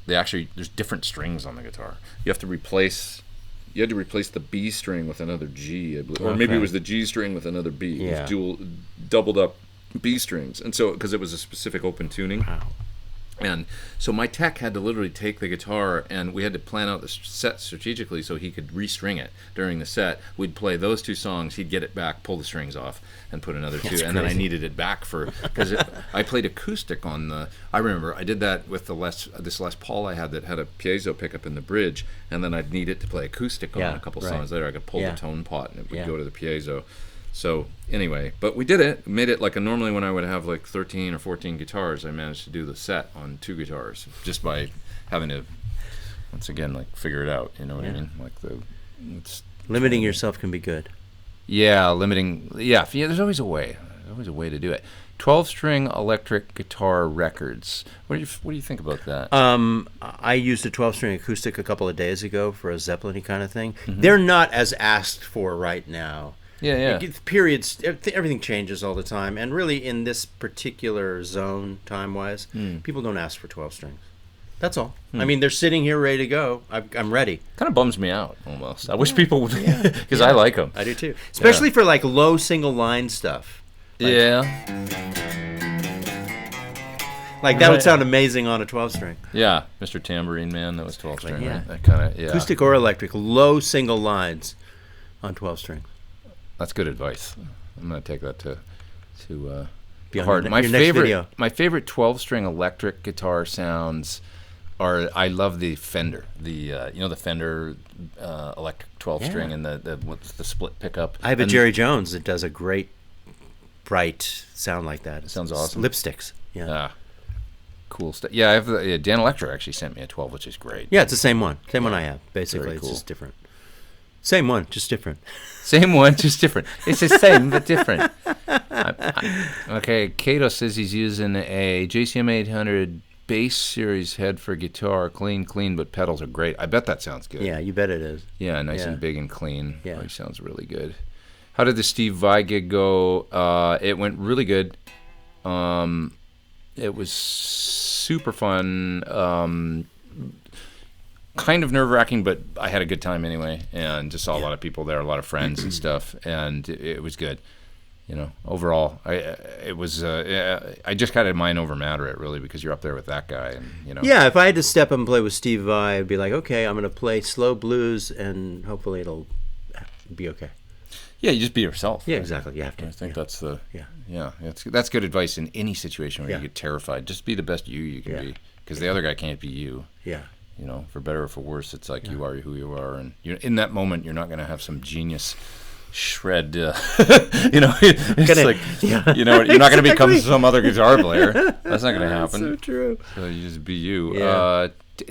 there's different strings on the guitar. You had to replace the B string with another G, I believe. Or maybe it was the G string with another B. Yeah. It was doubled up B strings. And so, because it was a specific open tuning. Wow. And so my tech had to literally take the guitar, and we had to plan out the set strategically so he could restring it during the set. We'd play those 2 songs, he'd get it back, pull the strings off, and put another 2. And then I needed it back because I played acoustic on the. I remember I did that with this Les Paul I had that had a piezo pickup in the bridge, and then I'd need it to play acoustic on a couple songs later. I could pull the tone pot, and it would go to the piezo. So anyway, but we did it. Made it normally when I would have 13 or 14 guitars, I managed to do the set on 2 guitars just by having to, once again, figure it out. You know what I mean? Limiting yourself can be good. Yeah, limiting. Yeah, there's always a way. There's always a way to do it. 12-string electric guitar records. What do you think about that? I used a 12-string acoustic a couple of days ago for a Zeppelin-y kind of thing. Mm-hmm. They're not as asked for right now. Yeah. Periods, everything changes all the time, and really in this particular zone, time-wise, people don't ask for 12 strings. That's all. I mean, they're sitting here ready to go. I'm ready. Kind of bums me out almost. I wish people would, because I like them. I do too, especially for low single line stuff. That would sound amazing on a 12-string. Yeah, Mr. Tambourine Man, that was 12-string. Yeah. Right? That kind of acoustic or electric, low single lines on 12 strings. That's good advice. I'm going to take that to heart. My favorite 12-string electric guitar sounds are, I love the Fender. The Fender electric 12-string and the split pickup. I have a Jerry Jones that does a great bright sound like that. It sounds awesome. Lipsticks. Yeah. Cool stuff. Yeah, I have Dan Electra actually sent me a 12, which is great. Yeah, it's the same one. Same one I have. Basically, it's just different. Same one, just different. Same one, just different. It's the same, but different. Okay, Cato says he's using a JCM 800 bass series head for guitar. Clean, but pedals are great. I bet that sounds good. Yeah, you bet it is. Yeah, nice and big and clean. Yeah. It sounds really good. How did the Steve Vai gig go? It went really good. It was super fun. Kind of nerve-wracking, but I had a good time anyway, and just saw a lot of people there, a lot of friends and stuff, and it was good. Overall, I just kind of mind over matter it really, because you're up there with that guy, and Yeah, if I had to step up and play with Steve Vai, I'd be like, okay, I'm going to play slow blues, and hopefully it'll be okay. Yeah, you just be yourself. Yeah, exactly. You have to. I think that's that's good advice in any situation where you get terrified. Just be the best you can be, because the other guy can't be you. Yeah. For better or for worse, it's you are who you are, and in that moment, you're not going to have some genius shred. You're not going to become some other guitar player. That's not going to happen. That's so true. So you just be you.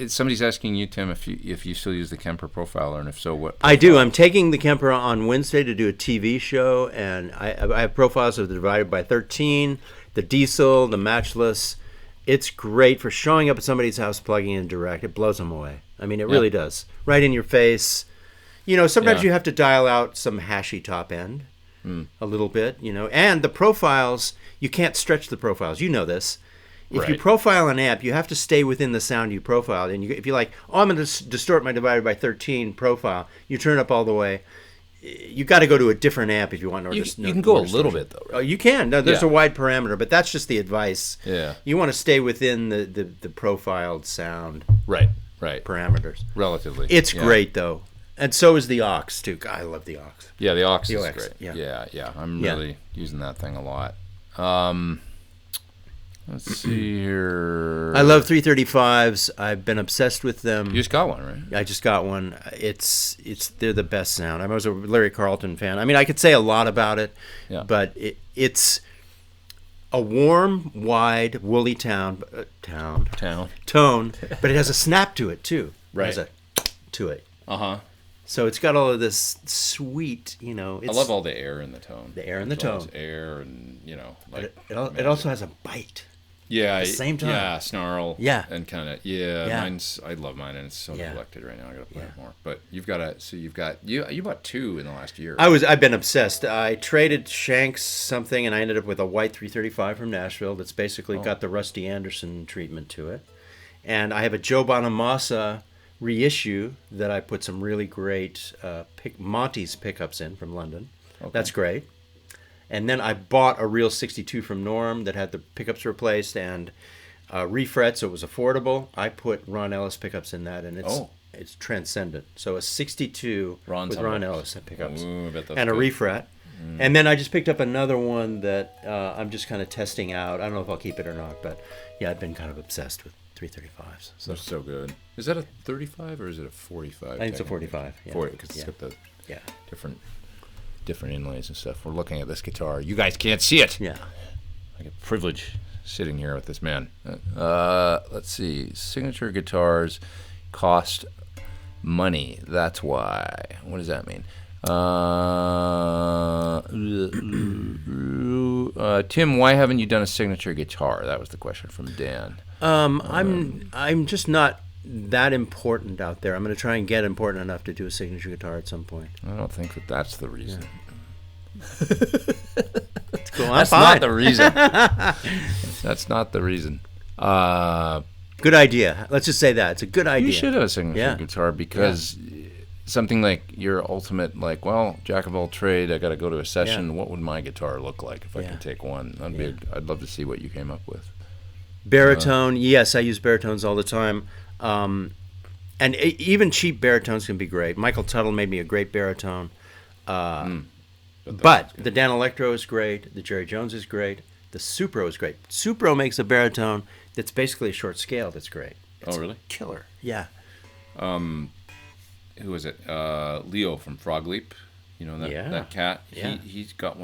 Somebody's asking you, Tim, if you still use the Kemper profiler, and if so, what? I do. I'm taking the Kemper on Wednesday to do a TV show, and I have profiles of the Divided by 13, the Diesel, the Matchless. It's great for showing up at somebody's house, plugging in direct. It blows them away. I mean, it really does. Right in your face. Sometimes you have to dial out some hashy top end a little bit, And the profiles, you can't stretch the profiles. You know this. If you profile an amp, you have to stay within the sound you profiled. And if you're like, I'm going to distort my Divided by 13 profile, you turn it up all the way. You got to go to a different amp if you want. You can go a little bit, though. Right? Oh, you can. No, there's a wide parameter, but that's just the advice. Yeah. You want to stay within the profiled sound parameters. Relatively. It's great, though. And so is the aux, too. God, I love the aux. Yeah, the aux is great. Yeah. I'm really using that thing a lot. Let's see here. I love 335s. I've been obsessed with them. You just got one, right? I just got one. They're the best sound. I was a Larry Carlton fan. I mean, I could say a lot about it, but it's a warm, wide, woolly tone, but it has a snap to it too. Right. It has a to it. Uh-huh. So it's got all of this sweet, I love all the air in the tone. The air in the tone. Air and, it also has a bite. Yeah. At the same time. Yeah, snarl. Yeah. And kind of, I love mine, and it's so neglected right now. I got to play it more. But you bought two in the last year. I've been obsessed. I traded Shanks something, and I ended up with a white 335 from Nashville that's basically got the Rusty Anderson treatment to it. And I have a Joe Bonamassa reissue that I put some really great Monty's pickups in from London. Okay. That's great. And then I bought a real 62 from Norm that had the pickups replaced and refret, so it was affordable. I put Ron Ellis pickups in that, and it's transcendent. So a 62 with Ron Ellis pickups and a refret. And then I just picked up another one that I'm just kind of testing out. I don't know if I'll keep it or not, but I've been kind of obsessed with 335s. So they're so good. Is that a 35 or is it a 45? I think it's a 45. Yeah. 40, because it's got the different inlays and stuff. We're looking at this guitar. You guys can't see it. Yeah. I get privilege sitting here with this man. Let's see. Signature guitars cost money. That's why. What does that mean? Tim, why haven't you done a signature guitar? That was the question from Dan. I'm just not that important out there. I'm going to try and get important enough to do a signature guitar at some point. I don't think that's the reason. It's cool. That's not the reason. That's not the reason. Good idea. Let's just say that. It's a good idea. You should have a signature guitar because something like your ultimate, jack of all trade, I got to go to a session. Yeah. What would my guitar look like if I could take one? I'd love to see what you came up with. Baritone, yes, I use baritones all the time. And even cheap baritones can be great. Michael Tuttle made me a great baritone. But the Dan Electro is great. The Jerry Jones is great. The Supro is great. Supro makes a baritone that's basically a short scale that's great. It's really? Killer. Yeah. Who is it? Leo from Frog Leap. You know that cat? Yeah. He's got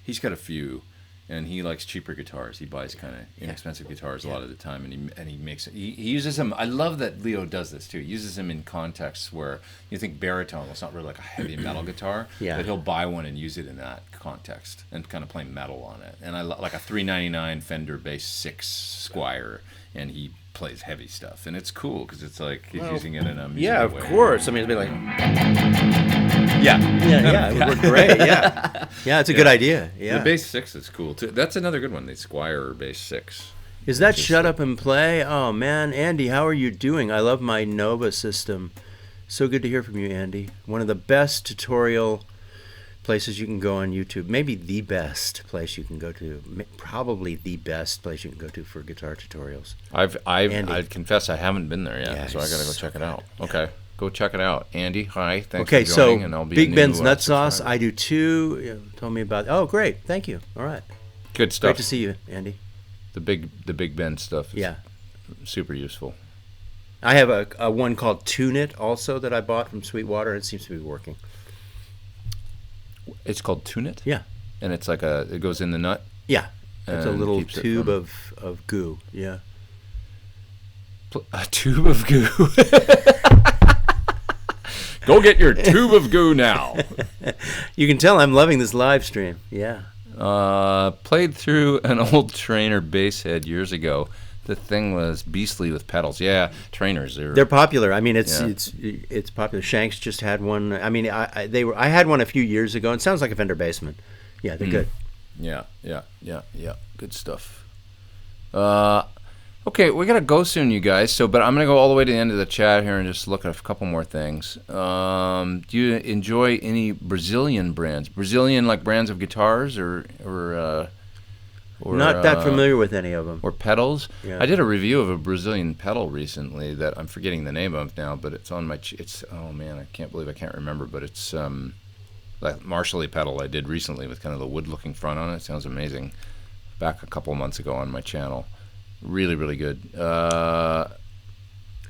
he's got a few. And he likes cheaper guitars. He buys kind of inexpensive guitars a lot of the time, and he makes it. He uses them. I love that Leo does this too. He uses them in contexts where you think baritone. Well, it's not really like a heavy metal guitar, but he'll buy one and use it in that context and kind of play metal on it. And I like a $399 Fender Bass 6 Squire, and he plays heavy stuff, and it's cool because it's like he's using it in a musical way. Of course. I mean, it'd be like it would work great. Yeah, it's a good idea. Yeah, the Bass 6 is cool too. That's another good one. The Squire Bass 6. Is that Shut Up and Play? Oh man, Andy, how are you doing? I love my Nova system. So good to hear from you, Andy. One of the best tutorial places you can go on YouTube. Maybe the best place you can go to. Probably the best place you can go to for guitar tutorials. I confess I haven't been there yet, so I got to go check it out. Yeah. Okay, go check it out. Andy, hi. Thanks for joining. And I'll be Big Ben's Nut Sauce. I do too. Told me about. Oh, great. Thank you. All right. Good stuff. Great to see you, Andy. The Big Ben stuff is super useful. I have a one called Tune It also that I bought from Sweetwater. It seems to be working. It's called Tune It? Yeah. And it's like it goes in the nut? Yeah. It's a little tube of goo. Yeah. A tube of goo. Go get your tube of goo now. You can tell I'm loving this live stream. Yeah. Played through an old Trainer bass head years ago. The thing was beastly with pedals. Yeah, Trainers. They're popular. I mean, it's popular. Shanks just had one. I mean, I had one a few years ago. It sounds like a Fender Bassman. Yeah, they're good. Yeah. Good stuff. Okay, we gotta go soon, you guys. But I'm gonna go all the way to the end of the chat here and just look at a couple more things. Do you enjoy any Brazilian brands? Brazilian like brands of guitars or not that familiar with any of them. Or pedals? Yeah. I did a review of a Brazilian pedal recently that I'm forgetting the name of now, but it's on my. Oh man, I can't believe I can't remember. But it's like Marshall pedal I did recently with kind of the wood-looking front on it. Sounds amazing. Back a couple months ago on my channel. Really, really good.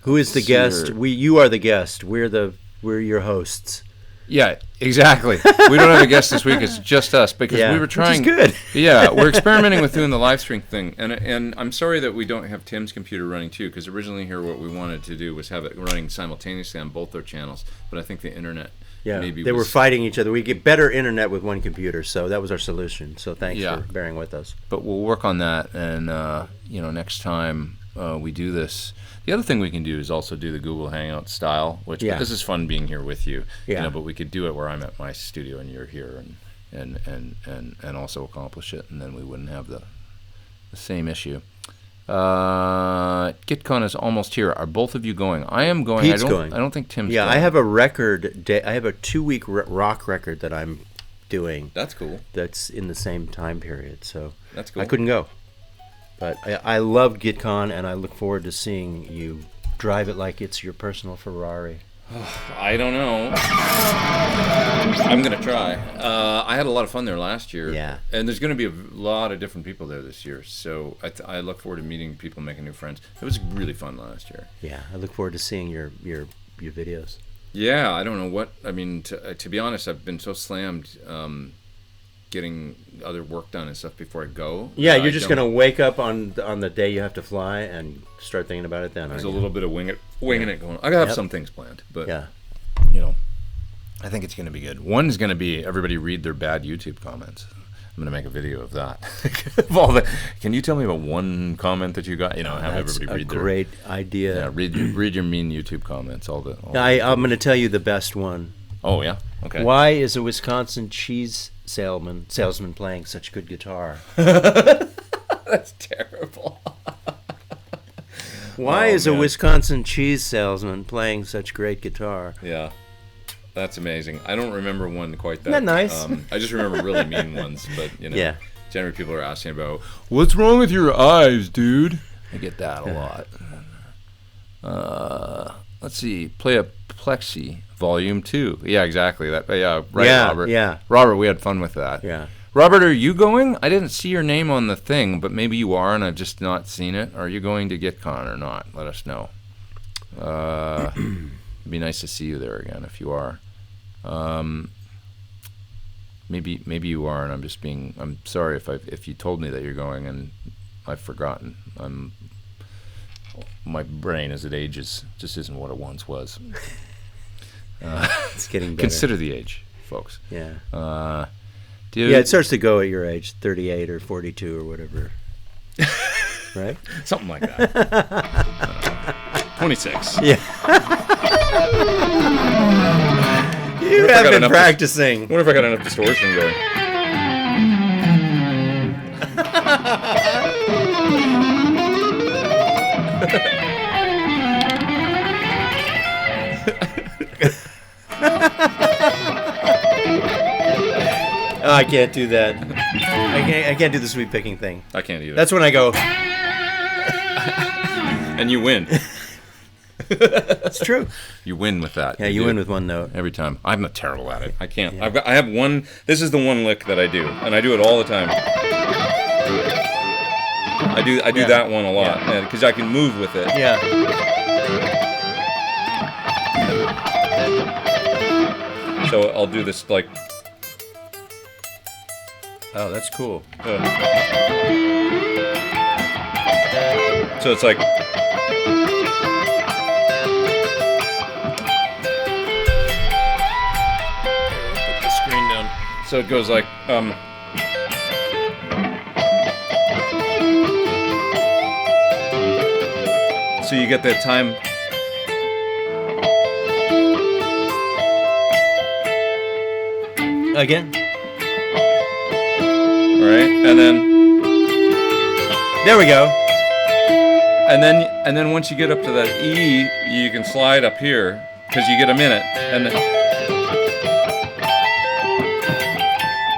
Who is the guest? You are the guest. We're your hosts. Yeah, exactly. We don't have a guest this week. It's just us because we were trying. Which is good. Yeah, we're experimenting with doing the live stream thing, and I'm sorry that we don't have Tim's computer running too. Because originally here, what we wanted to do was have it running simultaneously on both our channels. But I think the internet. Yeah, they were fighting each other. We get better internet with one computer, so that was our solution. So thanks for bearing with us. But we'll work on that, and next time we do this. The other thing we can do is also do the Google Hangout style, but this is fun being here with you. Yeah. But we could do it where I'm at my studio and you're here, and also accomplish it, and then we wouldn't have the same issue. GitCon is almost here. Are both of you going? I am going. Pete's going. I don't think Tim's going. Yeah, I have a record day. I have a 2-week rock record that I'm doing. That's cool. That's in the same time period. So that's cool. I couldn't go. But I love GitCon, and I look forward to seeing you drive it like it's your personal Ferrari. I don't know. I'm going to try. I had a lot of fun there last year. Yeah. And there's going to be a lot of different people there this year. So I look forward to meeting people, making new friends. It was really fun last year. Yeah, I look forward to seeing your videos. Yeah, I don't know what. I mean, to be honest, I've been so slammed getting other work done and stuff before I go. Yeah, you're just going to wake up on the day you have to fly and start thinking about it then. There's a little bit of winging it going on. I have some things planned, but I think it's going to be good. One's going to be everybody read their bad YouTube comments. I'm going to make a video of that. Can you tell me about one comment that you got? Have everybody read their... great idea. Yeah, read your mean YouTube comments. I'm going to tell you the best one. Oh, yeah? Okay. Why is a Wisconsin cheese salesman playing such good guitar? That's terrible. Why is a Wisconsin cheese salesman playing such great guitar? Yeah. That's amazing. I don't remember one quite that. Isn't that nice? I just remember really mean ones, but Yeah. Generally people are asking about, what's wrong with your eyes, dude? I get that a lot. Let's see. Play a Plexi Volume 2. Yeah, exactly. That. Yeah, right, Robert. Yeah. Robert, we had fun with that. Yeah. Robert, are you going? I didn't see your name on the thing, but maybe you are, and I've just not seen it. Are you going to GitCon or not? Let us know. It'd be nice to see you there again if you are. Maybe you are, and I'm sorry if you told me that you're going and I've forgotten. My brain as it ages just isn't what it once was. It's getting better. Consider the age, folks. Yeah. It starts to go at your age, 38 or 42 or whatever. Right? Something like that. 26. Yeah. You have been practicing. I wonder if I got enough distortion going. Oh, I can't do that. I can't do the sweep picking thing. I can't either. That's when I go. And you win. It's true. You win with that. Yeah, you win with one note every time. I'm not terrible at it. I can't. Yeah. I have one. This is the one lick that I do, and I do it all the time. I do that one a lot because I can move with it. Yeah. So I'll do this like. Oh, that's cool. So it's like. So it goes like, so you get that time. Again. All right, and then. There we go. And then once you get up to that E, you can slide up here because you get a minute, and then.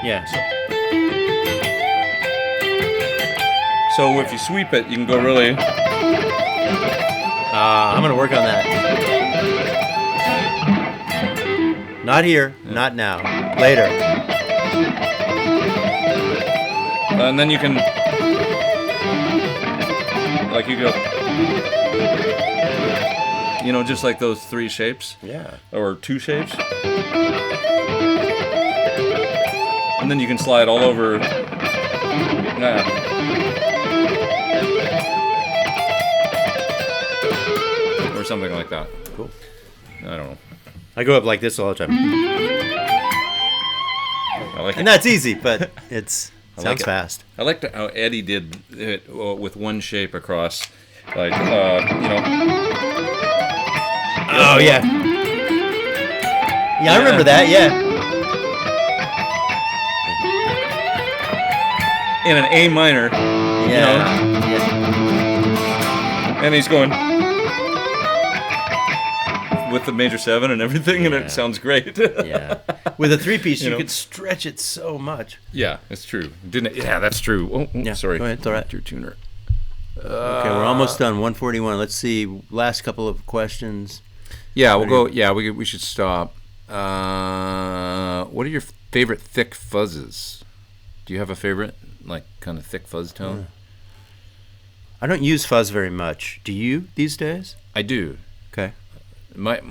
Yeah. So if you sweep it, you can go really. I'm gonna work on that. Not here, not now. Later. And then you can, like you go, you know, just like those 3 shapes. Yeah. Or 2 shapes. And then you can slide all over. Or something like that. Cool. I don't know. I go up like this all the time. I like it. And that's easy, but it's sounds like fast. I liked how Eddie did it with one shape across, like, you know. Oh, yeah. Yeah, I remember that, yeah. In an A minor, Yeah. you know. Yeah. And he's going with the major 7 and everything, and it sounds great. Yeah. With a 3-piece, you know. could stretch it so much. Yeah, it's true. Didn't it? Yeah, that's true. Oh, Yeah, sorry. go ahead, it's all right. Your tuner. Okay, we're almost done. 141. Let's see. Last couple of questions. Yeah, we'll go. Yeah, we should stop. What are your favorite thick fuzzes? Do you have a favorite, like, kind of thick fuzz tone? I don't use fuzz very much. Do you these days? I do. Okay. My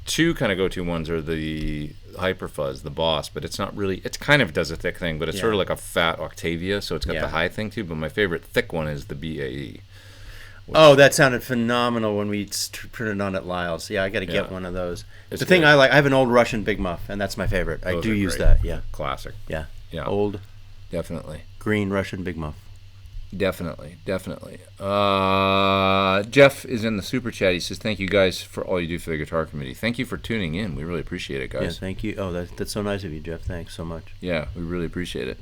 2 kind of go-to ones are the Hyper Fuzz, the Boss, but it's not really. It kind of does a thick thing, but it's sort of like a fat Octavia, so it's got the high thing too. But my favorite thick one is the BAE. Oh, that sounded phenomenal when we printed on at Lyle's. Yeah, I got to get one of those. It's the thing good. I like, I have an old Russian Big Muff, and that's my favorite. Those I do are use great. that. Yeah. Classic. Yeah. Yeah. Old Definitely. green Russian Big Muff. Definitely. Jeff is in the super chat. He says, "Thank you guys for all you do for the guitar committee. Thank you for tuning in. We really appreciate it, guys." Yeah, thank you. Oh, that's so nice of you, Jeff. Thanks so much. Yeah, we really appreciate it.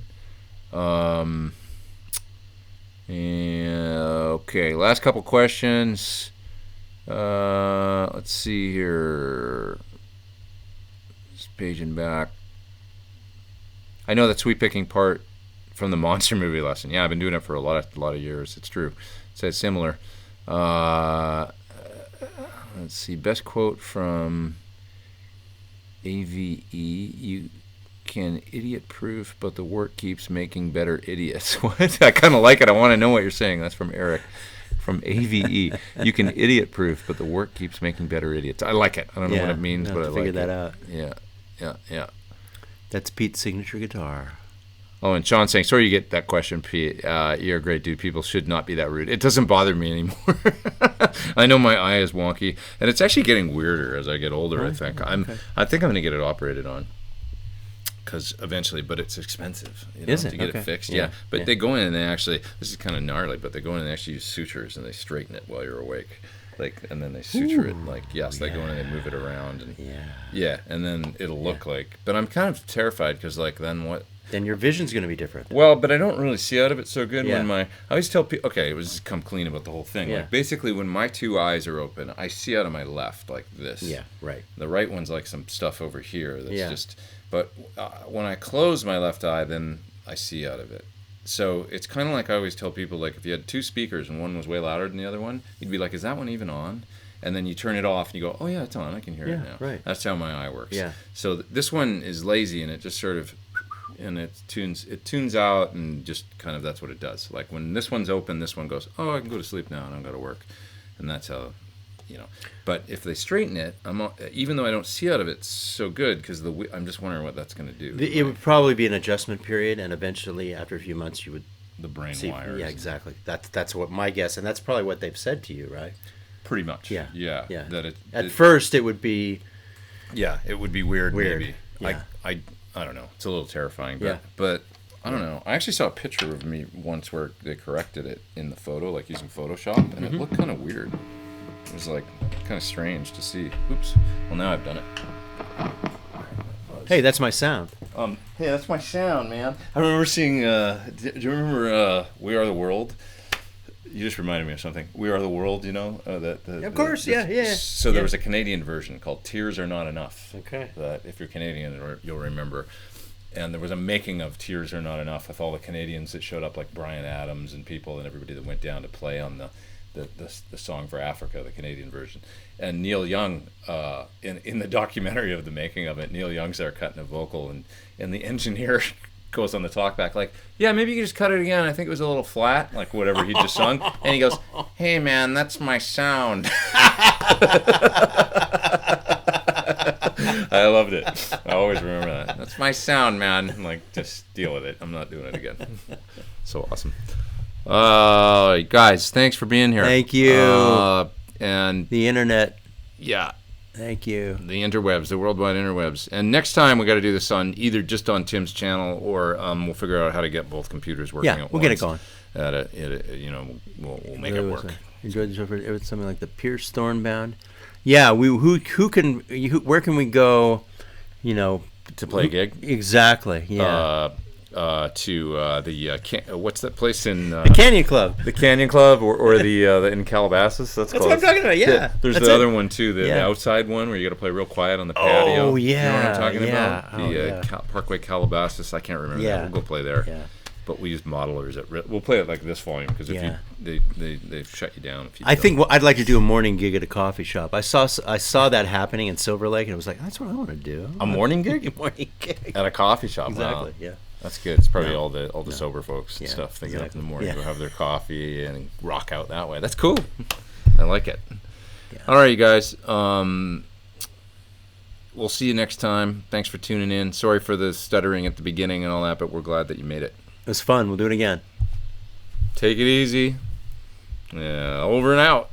And, okay, last couple questions. Let's see here. Just paging back. I know that sweet picking part from the Monster Movie lesson. Yeah, I've been doing it for a lot of years. It's true. It says similar. Let's see. Best quote from AVE. You can idiot proof, but the work keeps making better idiots. What? I kind of like it. I want to know what you're saying. That's from Eric. From AVE. You can idiot proof, but the work keeps making better idiots. I like it. I don't know what it means, but I like it. Figure that out. Yeah. That's Pete's signature guitar. Oh, and Sean's saying, sorry you get that question, Pete. You're a great dude. People should not be that rude. It doesn't bother me anymore. I know my eye is wonky, and it's actually getting weirder as I get older, I think. I think I'm going to get it operated on. Because eventually, but it's expensive, to get it fixed. Yeah, but they go in and they actually, this is kind of gnarly, but they go in and they actually use sutures and they straighten it while you're awake. And then they suture it, they go in and they move it around. And and then it'll look like, but I'm kind of terrified because, then what? Then your vision's going to be different. Well, but I don't really see out of it so good when I always tell people, okay, it was come clean about the whole thing. Yeah. Like, basically, when my 2 eyes are open, I see out of my left like this. Yeah, right. The right one's like some stuff over here that's just, but when I close my left eye, then I see out of it. So it's kind of like I always tell people, like, if you had 2 speakers and one was way louder than the other one, you'd be like, is that one even on? And then you turn it off and you go, oh yeah, it's on. I can hear it now. Right. That's how my eye works. Yeah. So this one is lazy and it just sort of, and it tunes out and just kind of, that's what it does. Like when this one's open, this one goes, oh, I can go to sleep now and I've got to work. And that's how, But if they straighten it, even though I don't see out of it so good, because I'm just wondering what that's going to do. It would probably be an adjustment period, and eventually, after a few months, you would the brain see. wires. Yeah, exactly. That's what my guess, and that's probably what they've said to you, right? Pretty much. Yeah. That At first, it would be. Yeah, it would be weird. Maybe. Yeah. I don't know. It's a little terrifying, but I don't know. I actually saw a picture of me once where they corrected it in the photo, like using Photoshop, and it looked kind of weird. It was like kind of strange to see. Oops. Well, now I've done it. Hey, that's my sound. Hey, that's my sound, man. I remember seeing. Do you remember We Are the World? You just reminded me of something. We Are the World, you know? Of course, yeah. So there was a Canadian version called Tears Are Not Enough. Okay. That if you're Canadian, you'll remember. And there was a making of Tears Are Not Enough with all the Canadians that showed up, like Bryan Adams and people and everybody that went down to play on the song for Africa, the Canadian version. And Neil Young, in the documentary of the making of it, Neil Young's there cutting a vocal, and the engineer goes on the talkback like, yeah, maybe you can just cut it again. I think it was a little flat, like whatever he just sung. And he goes, hey, man, that's my sound. I loved it. I always remember that. That's my sound, man. I'm like, just deal with it. I'm not doing it again. So awesome. Guys, thanks for being here. Thank you. And the internet. Yeah. Thank you. The interwebs, the worldwide interwebs. And next time we got to do this on either just on Tim's channel or we'll figure out how to get both computers working. Yeah, we'll get it going. We'll make it work. Enjoyed the show. It was something like the Pierce Thorn Bound. Yeah, where can we go? You know, to play a gig. Exactly. Yeah. What's that place in the Canyon Club? The Canyon Club, or the in Calabasas. That's what I'm talking about. Yeah. There's the other one too, the outside one where you got to play real quiet on the patio. Oh yeah. You know what I'm talking about? The Parkway Calabasas. I can't remember that. We'll go play there. Yeah. But we use modelers we'll play it like this volume because if they shut you down. If you I think I'd like to do a morning gig at a coffee shop. I saw that happening in Silver Lake, and it was like, that's what I want to do. A morning gig? A morning gig at a coffee shop. Exactly. Wow. Yeah. That's good. It's probably all the sober folks and stuff. They get up in the morning, go have their coffee, and rock out that way. That's cool. I like it. Yeah. All right, you guys. We'll see you next time. Thanks for tuning in. Sorry for the stuttering at the beginning and all that, but we're glad that you made it. It was fun. We'll do it again. Take it easy. Yeah, over and out.